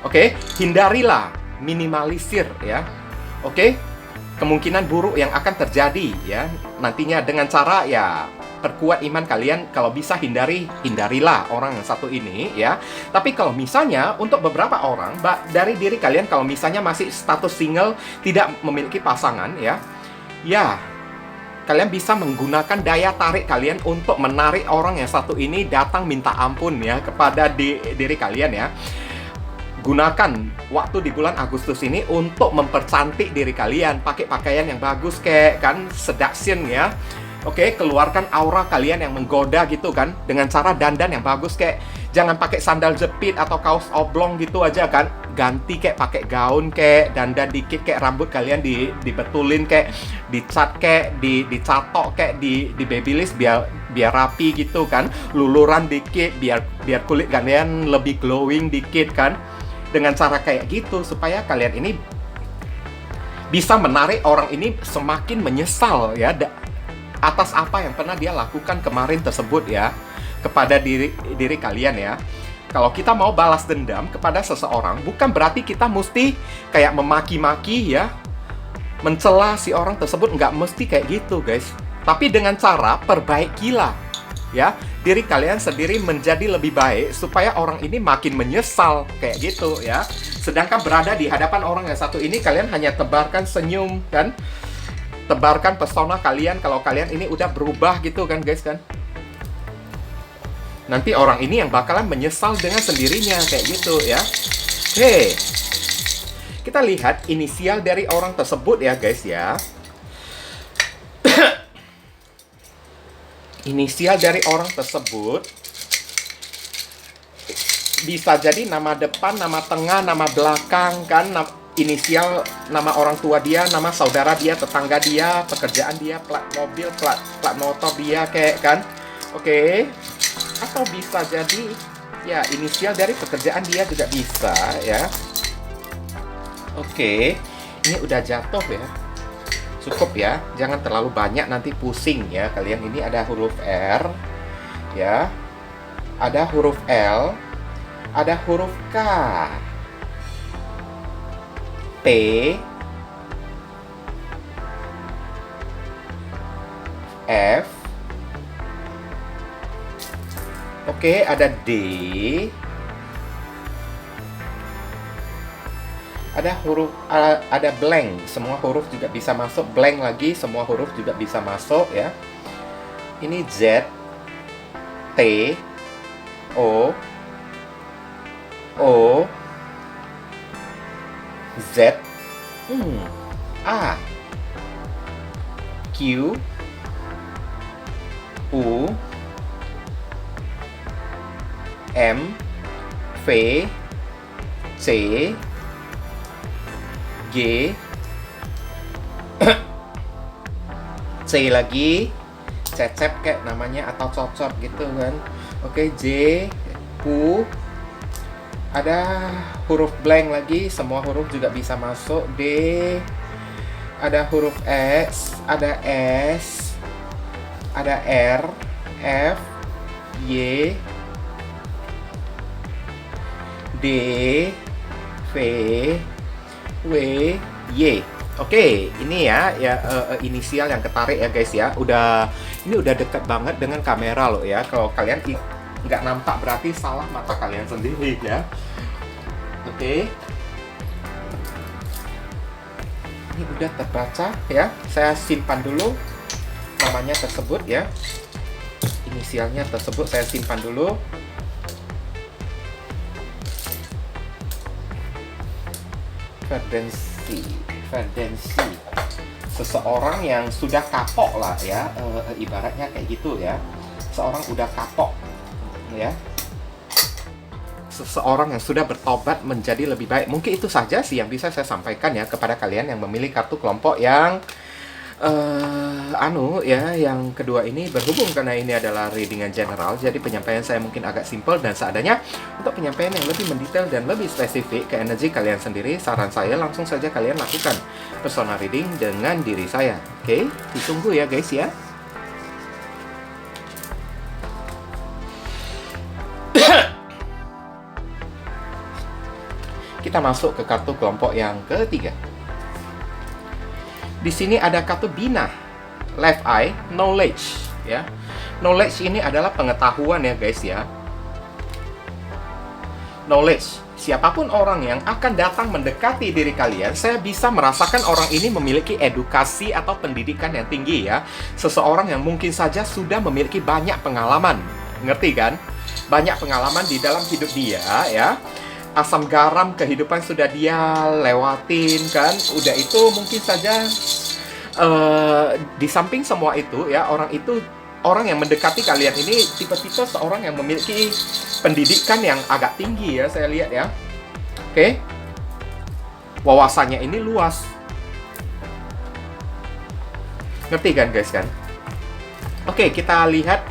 Oke, hindarilah, minimalisir ya. Oke, kemungkinan buruk yang akan terjadi ya nantinya dengan cara ya perkuat iman kalian. Kalau bisa hindarilah orang yang satu ini ya. Tapi kalau misalnya untuk beberapa orang dari diri kalian, kalau misalnya masih status single, tidak memiliki pasangan ya, kalian bisa menggunakan daya tarik kalian untuk menarik orang yang satu ini datang minta ampun ya kepada diri kalian ya. Gunakan waktu di bulan Agustus ini untuk mempercantik diri kalian. Pakai pakaian yang bagus kayak kan, seduction ya. Oke, keluarkan aura kalian yang menggoda gitu kan, dengan cara dandan yang bagus kayak jangan pakai sandal jepit atau kaos oblong gitu aja kan. Ganti kayak pakai gaun kayak dandan dikit kayak rambut kalian dibetulin kayak dicat kayak dicatok kayak di babyliss biar rapi gitu kan. Luluran dikit biar kulit kalian lebih glowing dikit kan. Dengan cara kayak gitu supaya kalian ini bisa menarik orang ini semakin menyesal ya atas apa yang pernah dia lakukan kemarin tersebut ya kepada diri kalian ya. Kalau kita mau balas dendam kepada seseorang, bukan berarti kita mesti kayak memaki-maki ya, mencela si orang tersebut, nggak mesti kayak gitu, guys. Tapi dengan cara perbaikilah ya diri kalian sendiri menjadi lebih baik supaya orang ini makin menyesal kayak gitu ya. Sedangkan berada di hadapan orang yang satu ini, kalian hanya tebarkan senyum kan, tebarkan pesona kalian kalau kalian ini udah berubah gitu kan, guys kan. Nanti orang ini yang bakalan menyesal dengan sendirinya kayak gitu ya. Oke, kita lihat inisial dari orang tersebut ya, guys ya. Inisial dari orang tersebut bisa jadi nama depan, nama tengah, nama belakang kan, inisial nama orang tua dia, nama saudara dia, tetangga dia, pekerjaan dia, plat mobil, plat motor dia kayak kan. Oke. Atau bisa jadi ya inisial dari pekerjaan dia juga bisa ya. Oke. Ini udah jatuh ya. Cukup ya, jangan terlalu banyak nanti pusing ya kalian. Ini ada huruf R ya, ada huruf L, ada huruf K, P, F, oke, ada D, ada blank, semua huruf juga bisa masuk. Blank lagi, semua huruf juga bisa masuk ya. Ini Z, T, O, Z, A, Q, U, M, V, C, G, C lagi, cecep kayak namanya atau cocok gitu kan. Oke, J, U, ada huruf blank lagi, semua huruf juga bisa masuk. D, ada huruf X, ada S, ada R, F, Y, D, V, W, Y. Oke, ini ya inisial yang ketarik ya, guys ya. Ini udah dekat banget dengan kamera loh ya. Kalau kalian nggak nampak berarti salah mata kalian sendiri ya. Oke. Ini udah terbaca ya. Saya simpan dulu namanya tersebut ya. Inisialnya tersebut saya simpan dulu. Verdensi, seseorang yang sudah kapok lah ya, ibaratnya kayak gitu ya. Seorang udah kapok ya. seseorang yang sudah bertobat menjadi lebih baik. Mungkin itu saja sih yang bisa saya sampaikan ya kepada kalian yang memilih kartu kelompok yang yang kedua ini, berhubung karena ini adalah readingan general, jadi penyampaian saya mungkin agak simpel dan seadanya. Untuk penyampaian yang lebih mendetail dan lebih spesifik ke energi kalian sendiri, saran saya langsung saja kalian lakukan personal reading dengan diri saya. Oke, ditunggu ya guys ya. Kita masuk ke kartu kelompok yang ketiga. Di sini ada kartu Bina, left eye, knowledge, ya. Knowledge ini adalah pengetahuan ya guys ya. Knowledge, siapapun orang yang akan datang mendekati diri kalian, saya bisa merasakan orang ini memiliki edukasi atau pendidikan yang tinggi ya. Seseorang yang mungkin saja sudah memiliki banyak pengalaman, ngerti kan? Banyak pengalaman di dalam hidup dia ya. Asam garam kehidupan sudah dia lewatin kan. Udah itu mungkin saja di samping semua itu ya, orang yang mendekati kalian ini tipe-tipe seorang yang memiliki pendidikan yang agak tinggi ya, saya lihat ya. Oke. Wawasannya ini luas. Ngerti kan guys kan? Oke, kita lihat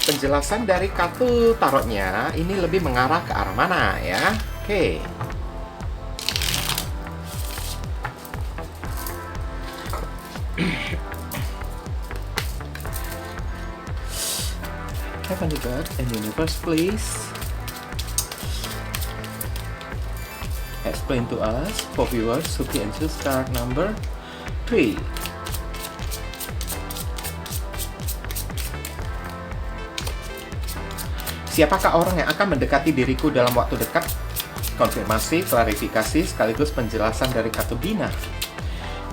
penjelasan dari kartu tarotnya. Ini lebih mengarah ke arah mana ya? Oke. Heavenly God and Universe, please explain to us for viewers who can choose card number 3. Siapakah orang yang akan mendekati diriku dalam waktu dekat? Konfirmasi, klarifikasi, sekaligus penjelasan dari kartu Bina.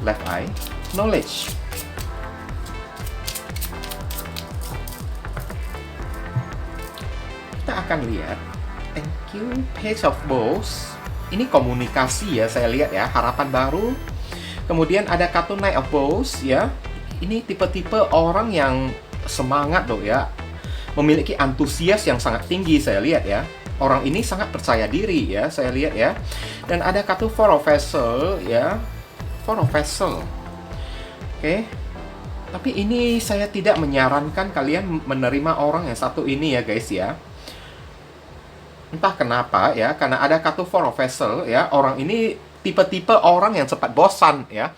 Left eye, knowledge. Kita akan lihat, thank you, Page of Bowls. Ini komunikasi ya, saya lihat ya, harapan baru. Kemudian ada kartu Knight of Bowls ya. Ini tipe-tipe orang yang semangat loh ya. Memiliki antusias yang sangat tinggi, saya lihat ya. Orang ini sangat percaya diri ya, saya lihat ya. Dan ada kartu Four of Vessel ya. Four of Vessel. Oke. Tapi ini saya tidak menyarankan kalian menerima orang yang satu ini ya guys ya. Entah kenapa ya, karena ada kartu Four of Vessel ya. Orang ini tipe-tipe orang yang cepat bosan ya.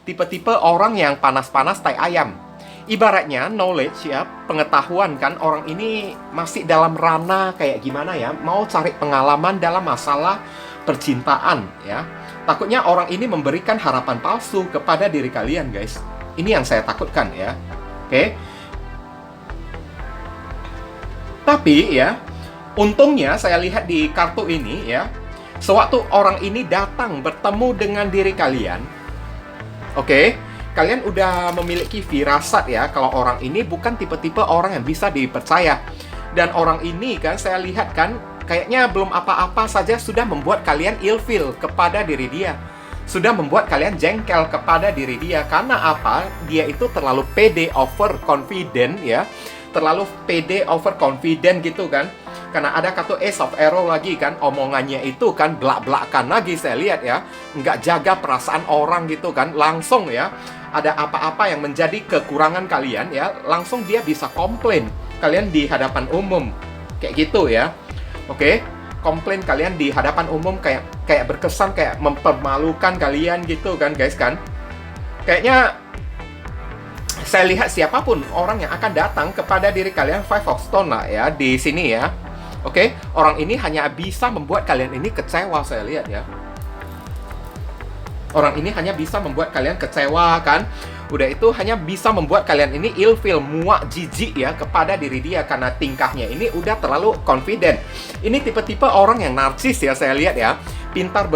Tipe-tipe orang yang panas-panas tai ayam. Ibaratnya knowledge ya, pengetahuan kan, orang ini masih dalam ranah kayak gimana ya, mau cari pengalaman dalam masalah percintaan ya. Takutnya orang ini memberikan harapan palsu kepada diri kalian guys. Ini yang saya takutkan ya. Oke. Tapi ya, untungnya saya lihat di kartu ini ya, sewaktu orang ini datang bertemu dengan diri kalian, oke, kalian udah memiliki firasat ya, kalau orang ini bukan tipe-tipe orang yang bisa dipercaya. Dan orang ini kan, saya lihat kan, kayaknya belum apa-apa saja sudah membuat kalian ilfeel kepada diri dia. Sudah membuat kalian jengkel kepada diri dia. Karena apa? Dia itu terlalu pede, overconfident ya. Terlalu pede, overconfident gitu kan. Karena ada kartu Ace of Arrow lagi kan, omongannya itu kan belak-belakan lagi saya lihat ya. Nggak jaga perasaan orang gitu kan, langsung ya. Ada apa-apa yang menjadi kekurangan kalian ya, langsung dia bisa komplain kalian di hadapan umum. Kayak gitu ya. Oke, komplain kalian di hadapan umum kayak berkesan kayak mempermalukan kalian gitu kan guys kan. Kayaknya saya lihat siapapun orang yang akan datang kepada diri kalian, Five of Stone lah ya di sini ya. Oke, orang ini hanya bisa membuat kalian ini kecewa, saya lihat ya. Orang ini hanya bisa membuat kalian kecewa kan. Udah itu hanya bisa membuat kalian ini ilfeel, muak, jijik ya kepada diri dia. Karena tingkahnya ini udah terlalu confident. Ini tipe-tipe orang yang narsis ya, saya lihat ya. Pintar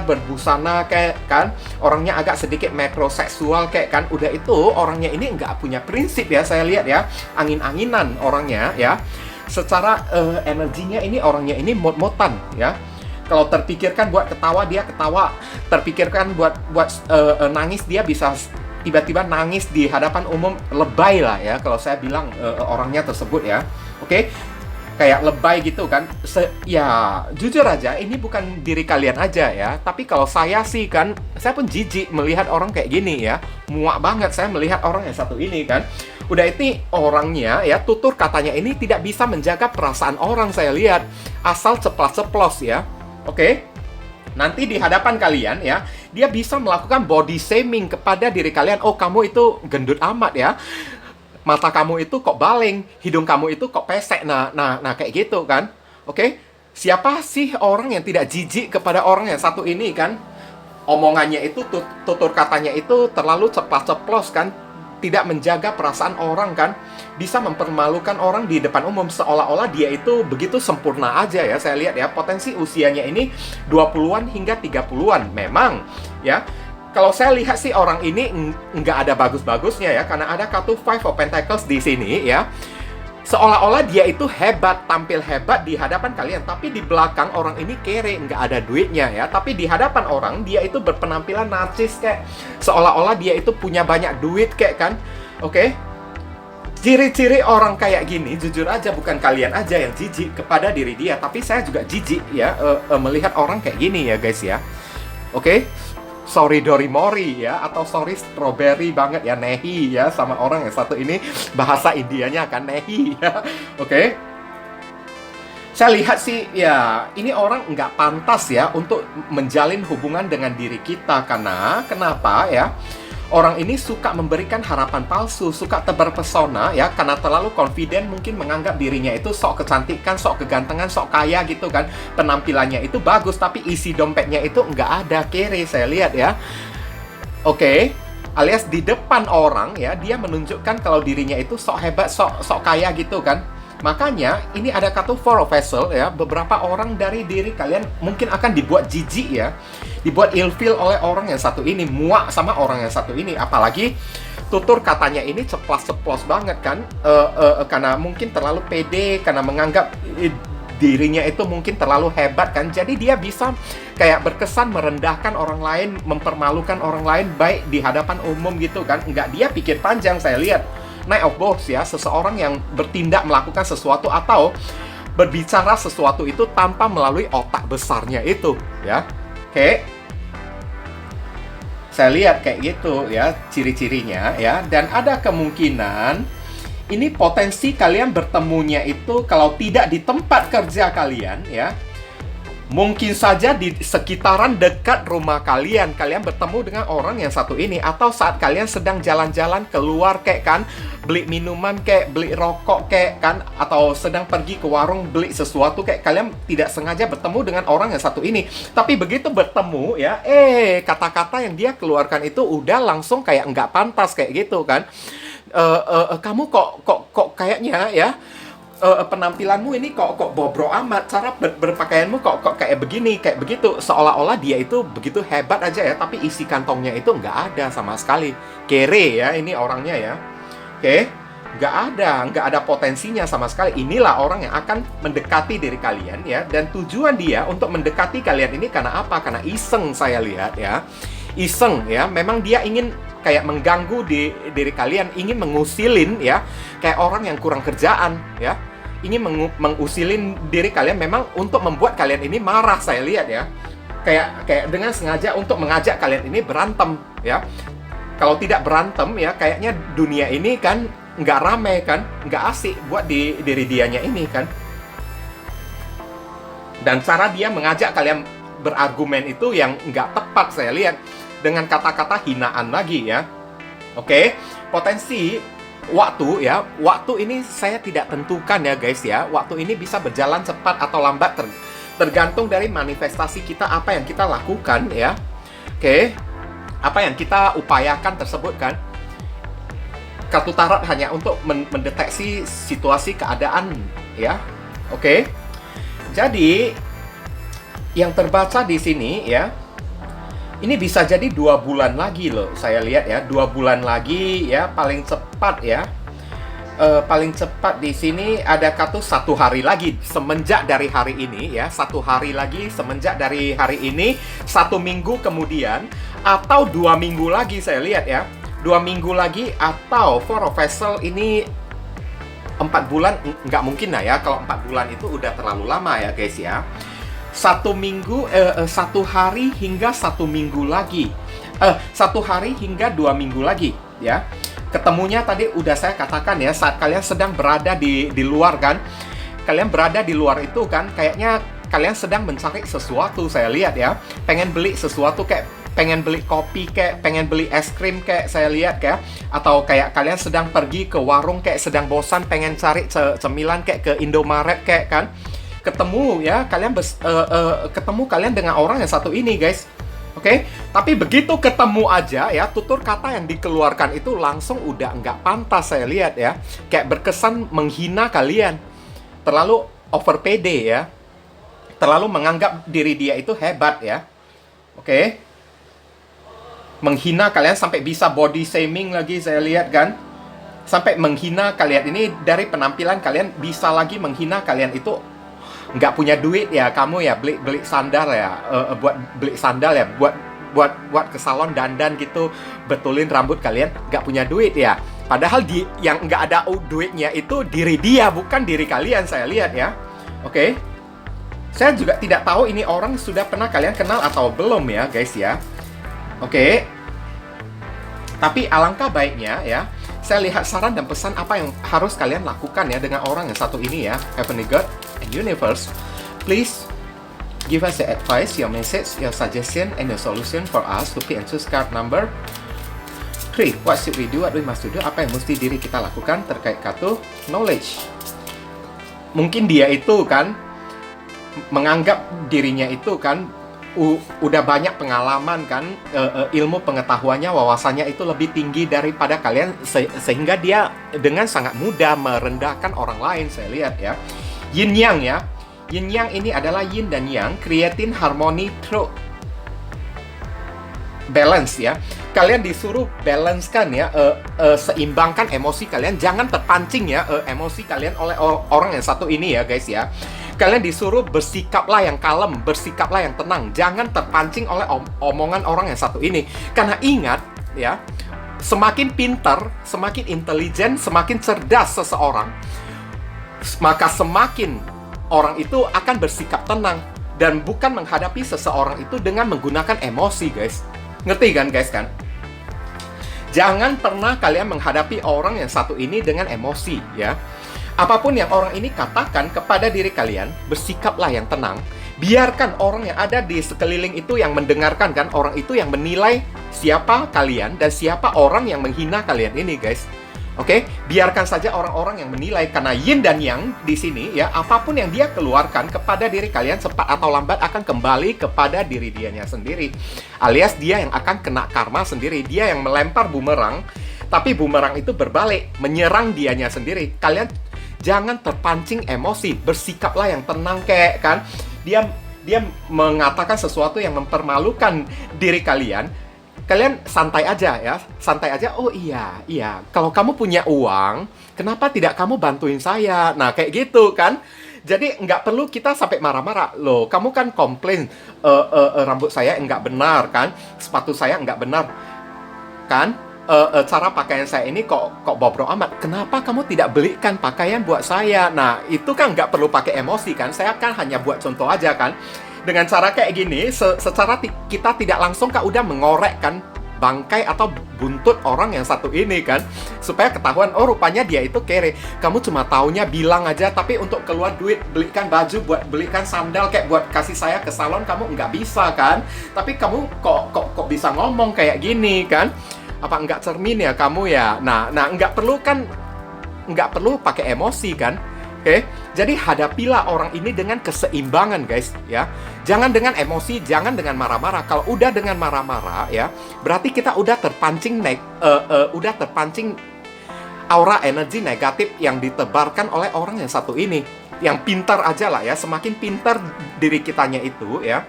berbusana kayak kan. Orangnya agak sedikit metroseksual kayak kan. Udah itu orangnya ini nggak punya prinsip ya, saya lihat ya. Angin-anginan orangnya ya. Secara energinya ini orangnya ini mot-motan ya. Kalau terpikirkan buat ketawa dia ketawa, terpikirkan buat nangis dia bisa tiba-tiba nangis di hadapan umum, lebay lah ya kalau saya bilang orangnya tersebut ya. Oke. kayak lebay gitu kan. Ya jujur aja ini bukan diri kalian aja ya, tapi kalau saya sih kan, saya pun jijik melihat orang kayak gini ya. Muak banget saya melihat orang yang satu ini kan. Udah itu orangnya ya, tutur katanya ini tidak bisa menjaga perasaan orang, saya lihat. Asal ceplas-ceplos ya. Oke? Nanti di hadapan kalian ya, dia bisa melakukan body shaming kepada diri kalian. Oh, kamu itu gendut amat ya. Mata kamu itu kok baleng, hidung kamu itu kok pesek. Nah, kayak gitu kan. Oke? Siapa sih orang yang tidak jijik kepada orang yang satu ini kan? Omongannya itu, tutur katanya itu terlalu ceplas-ceplos kan? Tidak menjaga perasaan orang kan? Bisa mempermalukan orang di depan umum seolah-olah dia itu begitu sempurna aja ya. Saya lihat ya, potensi usianya ini 20-an hingga 30-an. Memang ya. Kalau saya lihat sih orang ini nggak ada bagus-bagusnya ya, karena ada kartu Five of Pentacles di sini ya. Seolah-olah dia itu hebat, tampil hebat di hadapan kalian, tapi di belakang orang ini kere, nggak ada duitnya ya. Tapi di hadapan orang dia itu berpenampilan narsis kayak seolah-olah dia itu punya banyak duit kayak kan. Oke? Ciri-ciri orang kayak gini, jujur aja bukan kalian aja yang jijik kepada diri dia, tapi saya juga jijik ya melihat orang kayak gini ya guys ya. Oke? Sorry Dorimori ya, atau sorry strawberry banget ya, nehi ya, sama orang yang satu ini bahasa Indianya kan nehi ya. Oke? Saya lihat sih ya, ini orang nggak pantas ya untuk menjalin hubungan dengan diri kita. Karena kenapa ya? Orang ini suka memberikan harapan palsu, suka terpesona ya, karena terlalu confident, mungkin menganggap dirinya itu sok kecantikan, sok kegantengan, sok kaya gitu kan. Penampilannya itu bagus, tapi isi dompetnya itu nggak ada, kere saya lihat ya. Oke, alias di depan orang ya, dia menunjukkan kalau dirinya itu sok hebat, sok kaya gitu kan. Makanya ini ada kartu Four of Vessels ya, beberapa orang dari diri kalian mungkin akan dibuat jijik ya, dibuat ilfeel oleh orang yang satu ini, muak sama orang yang satu ini. Apalagi tutur katanya ini ceplas-ceplos banget kan, karena mungkin terlalu pede, karena menganggap dirinya itu mungkin terlalu hebat kan. Jadi dia bisa kayak berkesan merendahkan orang lain, mempermalukan orang lain baik di hadapan umum gitu kan. Nggak dia pikir panjang, saya lihat Knight of Swords ya, seseorang yang bertindak melakukan sesuatu atau berbicara sesuatu itu tanpa melalui otak besarnya itu ya. Oke, saya lihat kayak gitu ya ciri-cirinya ya. Dan ada kemungkinan ini potensi kalian bertemunya itu kalau tidak di tempat kerja kalian ya, mungkin saja di sekitaran dekat rumah kalian, kalian bertemu dengan orang yang satu ini. Atau saat kalian sedang jalan-jalan keluar kayak kan, beli minuman kayak, beli rokok kayak kan, atau sedang pergi ke warung beli sesuatu kayak, kalian tidak sengaja bertemu dengan orang yang satu ini. Tapi begitu bertemu ya, kata-kata yang dia keluarkan itu udah langsung kayak nggak pantas kayak gitu kan. Kamu kok kayaknya ya, penampilanmu ini kok bobrok amat, cara berpakaianmu kok kayak begini, kayak begitu. Seolah-olah dia itu begitu hebat aja ya, tapi isi kantongnya itu nggak ada sama sekali. Kere ya ini orangnya ya. Oke, nggak ada potensinya sama sekali. Inilah orang yang akan mendekati diri kalian ya. Dan tujuan dia untuk mendekati kalian ini karena apa? Karena iseng, saya lihat ya. Iseng ya, memang dia ingin kayak mengganggu di diri kalian, ingin mengusilin ya, kayak orang yang kurang kerjaan ya, ingin mengusilin diri kalian memang untuk membuat kalian ini marah, saya lihat ya, kayak dengan sengaja untuk mengajak kalian ini berantem ya. Kalau tidak berantem ya, kayaknya dunia ini kan nggak rame kan, nggak asik buat di diri dianya ini kan. Dan cara dia mengajak kalian berargumen itu yang nggak tepat, saya lihat, dengan kata-kata hinaan lagi ya. Oke, potensi waktu ya, waktu ini saya tidak tentukan ya guys ya. Waktu ini bisa berjalan cepat atau lambat, tergantung dari manifestasi kita, apa yang kita lakukan ya. Oke, apa yang kita upayakan tersebut kan. Kartu tarot hanya untuk mendeteksi situasi keadaan ya. Oke, jadi yang terbaca di sini ya, ini bisa jadi 2 bulan lagi loh, saya lihat ya, 2 bulan lagi ya, paling cepat ya. Paling cepat di sini ada kartu 1 hari lagi semenjak dari hari ini ya, 1 hari lagi semenjak dari hari ini, 1 minggu kemudian, atau 2 minggu lagi, saya lihat ya, 2 minggu lagi, atau Four of Vessels ini 4 bulan nggak mungkin lah ya. Kalau 4 bulan itu udah terlalu lama ya guys ya. 1 hari hingga 1 minggu lagi. 1 hari hingga 2 minggu lagi ya. Ketemunya tadi udah saya katakan ya, saat kalian sedang berada di luar kan. Kalian berada di luar itu kan, kayaknya kalian sedang mencari sesuatu, saya lihat ya. Pengen beli sesuatu, kayak pengen beli kopi, kayak pengen beli es krim, kayak saya lihat kayak. Atau kayak kalian sedang pergi ke warung, kayak sedang bosan pengen cari cemilan, kayak ke Indomaret kayak kan. Ketemu ya, ketemu kalian dengan orang yang satu ini guys. Oke, tapi begitu ketemu aja ya, tutur kata yang dikeluarkan itu langsung udah nggak pantas saya lihat ya. Kayak berkesan menghina kalian. Terlalu over pede ya. Terlalu menganggap diri dia itu hebat ya. Oke. Menghina kalian sampai bisa body shaming lagi saya lihat kan. Sampai menghina kalian. Ini dari penampilan kalian bisa lagi menghina kalian itu nggak punya duit ya kamu ya, beli sandal ya, buat beli sandal ya, buat ke salon dandan gitu, betulin rambut kalian, nggak punya duit ya. Padahal yang nggak ada duitnya itu diri dia, bukan diri kalian saya lihat ya. Oke. Saya juga tidak tahu ini orang sudah pernah kalian kenal atau belum ya guys ya. Oke. Tapi alangkah baiknya ya, saya lihat saran dan pesan apa yang harus kalian lakukan ya dengan orang yang satu ini ya. Heavenly God and Universe, please give us the advice, your message, your suggestion, and your solution for us to pick and choose card number 3. What should we do? What we must do? Apa yang mesti diri kita lakukan terkait kartu knowledge? Mungkin dia itu kan menganggap dirinya itu kan udah banyak pengalaman kan, ilmu pengetahuannya, wawasannya itu lebih tinggi daripada kalian, sehingga dia dengan sangat mudah merendahkan orang lain saya lihat ya. Yin Yang ya. Yin Yang ini adalah yin dan yang, creating harmony through balance ya. Kalian disuruh balance kan ya, seimbangkan emosi kalian, jangan terpancing ya emosi kalian oleh orang yang satu ini ya guys ya. Kalian disuruh bersikaplah yang kalem, bersikaplah yang tenang, jangan terpancing oleh omongan orang yang satu ini. Karena ingat ya, semakin pintar, semakin intelijen, semakin cerdas seseorang, maka semakin orang itu akan bersikap tenang dan bukan menghadapi seseorang itu dengan menggunakan emosi guys. Ngerti kan guys kan? Jangan pernah kalian menghadapi orang yang satu ini dengan emosi ya. Apapun yang orang ini katakan kepada diri kalian, bersikaplah yang tenang. Biarkan orang yang ada di sekeliling itu yang mendengarkan kan, orang itu yang menilai siapa kalian dan siapa orang yang menghina kalian ini guys. Oke, biarkan saja orang-orang yang menilai, karena yin dan yang di sini ya, apapun yang dia keluarkan kepada diri kalian cepat atau lambat akan kembali kepada diri dianya sendiri. Alias dia yang akan kena karma sendiri, dia yang melempar bumerang, tapi bumerang itu berbalik menyerang dianya sendiri. Kalian jangan terpancing emosi, bersikaplah yang tenang kayak kan. Dia mengatakan sesuatu yang mempermalukan diri kalian. Kalian santai aja ya, santai aja. Oh iya, kalau kamu punya uang, kenapa tidak kamu bantuin saya? Nah kayak gitu kan. Jadi nggak perlu kita sampai marah-marah. Loh, kamu kan komplain rambut saya nggak benar kan, sepatu saya nggak benar kan, cara pakaian saya ini kok bobrok amat. Kenapa kamu tidak belikan pakaian buat saya? Nah itu kan nggak perlu pakai emosi kan. Saya kan hanya buat contoh aja kan. Dengan cara kayak gini, secara kita tidak langsung kan udah mengorekkan bangkai atau buntut orang yang satu ini kan, supaya ketahuan, oh rupanya dia itu kere. Kamu cuma taunya bilang aja, tapi untuk keluar duit, belikan baju, buat belikan sandal, kayak buat kasih saya ke salon, kamu nggak bisa kan. Tapi kamu kok bisa ngomong kayak gini kan? Apa nggak cermin ya kamu ya? Nah nggak perlu pakai emosi kan? Oke, jadi hadapilah orang ini dengan keseimbangan guys ya. Jangan dengan emosi, jangan dengan marah-marah. Kalau udah dengan marah-marah ya, berarti kita udah terpancing aura energi negatif yang ditebarkan oleh orang yang satu ini. Yang pintar aja lah ya, semakin pintar diri kitanya itu ya,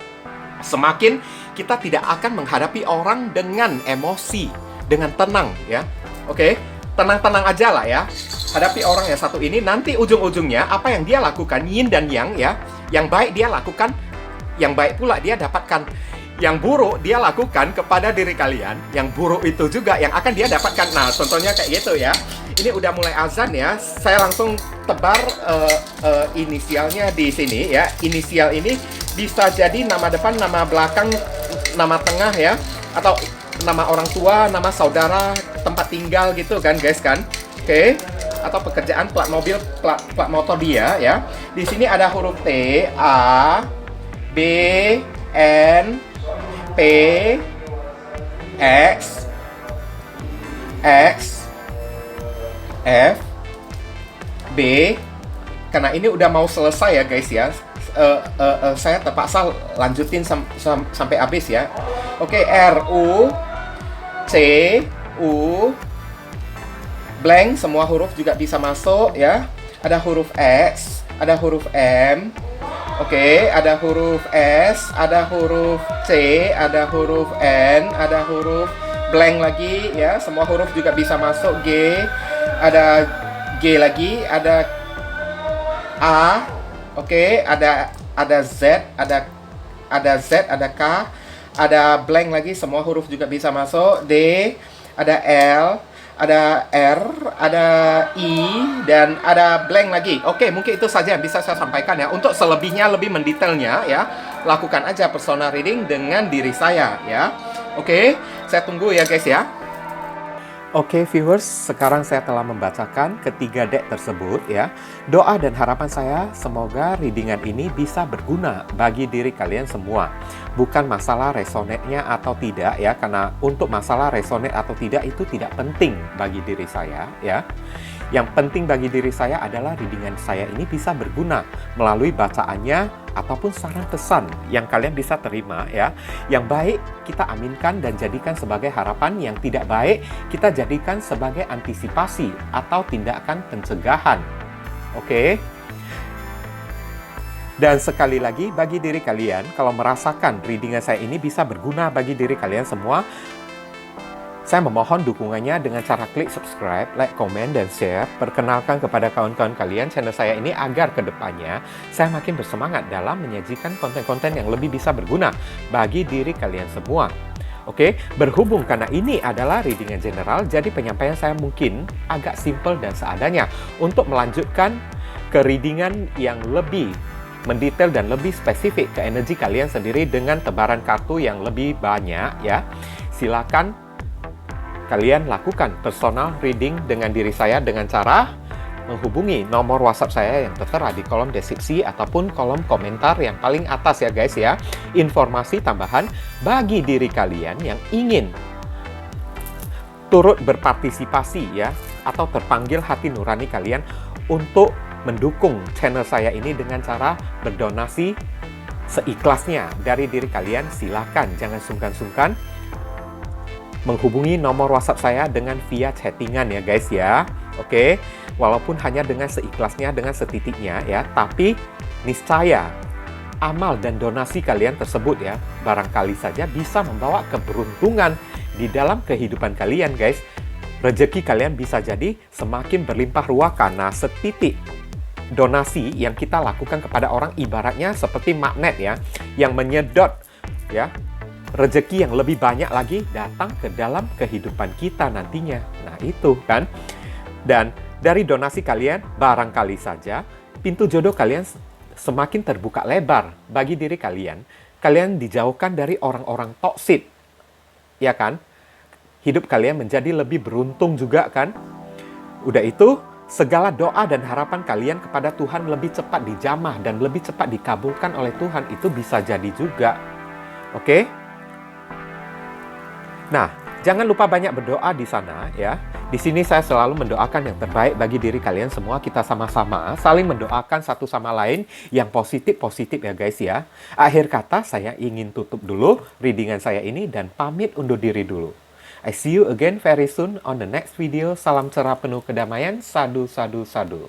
semakin kita tidak akan menghadapi orang dengan emosi, dengan tenang ya. Oke, tenang-tenang aja lah ya. Hadapi orang yang satu ini, nanti ujung-ujungnya apa yang dia lakukan, yin dan yang ya, yang baik dia lakukan, yang baik pula dia dapatkan. yang buruk dia lakukan kepada diri kalian, yang buruk itu juga yang akan dia dapatkan. Nah, contohnya kayak gitu ya. Ini udah mulai azan ya. Saya langsung tebar inisialnya di sini ya. Inisial ini bisa jadi nama depan, nama belakang, nama tengah ya, atau nama orang tua, nama saudara, tempat tinggal gitu kan guys kan. Oke. Atau pekerjaan, plat mobil, plat motor dia ya. Di sini ada huruf T, A, B, N, P, X, F, B. Karena ini udah mau selesai ya guys ya. Saya terpaksa lanjutin sampai habis ya. Oke, R, U, C, U, blank, semua huruf juga bisa masuk ya. Ada huruf X, ada huruf M. Oke, ada huruf S, ada huruf C, ada huruf N, ada huruf blank lagi ya. Semua huruf juga bisa masuk. G, ada G lagi, ada A. Oke, ada Z, ada Z, ada K, ada blank lagi. Semua huruf juga bisa masuk. D, ada L, ada R, ada I, dan ada blank lagi. Oke, mungkin itu saja yang bisa saya sampaikan ya. Untuk selebihnya, lebih mendetailnya ya, lakukan aja personal reading dengan diri saya ya. Oke, saya tunggu ya guys ya. Oke viewers, sekarang saya telah membacakan ketiga deck tersebut ya. Doa dan harapan saya semoga readingan ini bisa berguna bagi diri kalian semua. Bukan masalah resonate-nya atau tidak ya, karena untuk masalah resonate atau tidak itu tidak penting bagi diri saya ya. Yang penting bagi diri saya adalah readingan saya ini bisa berguna melalui bacaannya ataupun saran pesan yang kalian bisa terima ya. Yang baik kita aminkan dan jadikan sebagai harapan, yang tidak baik kita jadikan sebagai antisipasi atau tindakan pencegahan. Oke? Dan sekali lagi bagi diri kalian, kalau merasakan readingan saya ini bisa berguna bagi diri kalian semua, saya memohon dukungannya dengan cara klik subscribe, like, komen, dan share. Perkenalkan kepada kawan-kawan kalian channel saya ini agar kedepannya saya makin bersemangat dalam menyajikan konten-konten yang lebih bisa berguna bagi diri kalian semua. Oke, berhubung karena ini adalah readingan general, jadi penyampaian saya mungkin agak simple dan seadanya. Untuk melanjutkan ke readingan yang lebih mendetail dan lebih spesifik ke energi kalian sendiri dengan tebaran kartu yang lebih banyak ya, silakan kalian lakukan personal reading dengan diri saya dengan cara menghubungi nomor WhatsApp saya yang tertera di kolom deskripsi ataupun kolom komentar yang paling atas ya guys ya. Informasi tambahan bagi diri kalian yang ingin turut berpartisipasi ya, atau terpanggil hati nurani kalian untuk mendukung channel saya ini dengan cara berdonasi seikhlasnya dari diri kalian, silakan jangan sungkan-sungkan menghubungi nomor WhatsApp saya dengan via chattingan ya guys ya. Oke, walaupun hanya dengan seikhlasnya, dengan setitiknya ya, tapi niscaya amal dan donasi kalian tersebut ya, barangkali saja bisa membawa keberuntungan di dalam kehidupan kalian guys. Rezeki kalian bisa jadi semakin berlimpah ruah karena setitik donasi yang kita lakukan kepada orang ibaratnya seperti magnet ya, yang menyedot ya rezeki yang lebih banyak lagi datang ke dalam kehidupan kita nantinya. Nah itu kan. Dan dari donasi kalian, barangkali saja pintu jodoh kalian semakin terbuka lebar bagi diri kalian. Kalian dijauhkan dari orang-orang toksik, ya kan? Hidup kalian menjadi lebih beruntung juga kan? Udah itu, segala doa dan harapan kalian kepada Tuhan lebih cepat dijamah dan lebih cepat dikabulkan oleh Tuhan. Itu bisa jadi juga. Oke? Nah, jangan lupa banyak berdoa di sana ya. Di sini saya selalu mendoakan yang terbaik bagi diri kalian semua. Kita sama-sama saling mendoakan satu sama lain yang positif-positif ya guys ya. Akhir kata saya ingin tutup dulu readingan saya ini dan pamit undur diri dulu. I see you again very soon on the next video. Salam cerah penuh kedamaian. Sadu, sadu, sadu.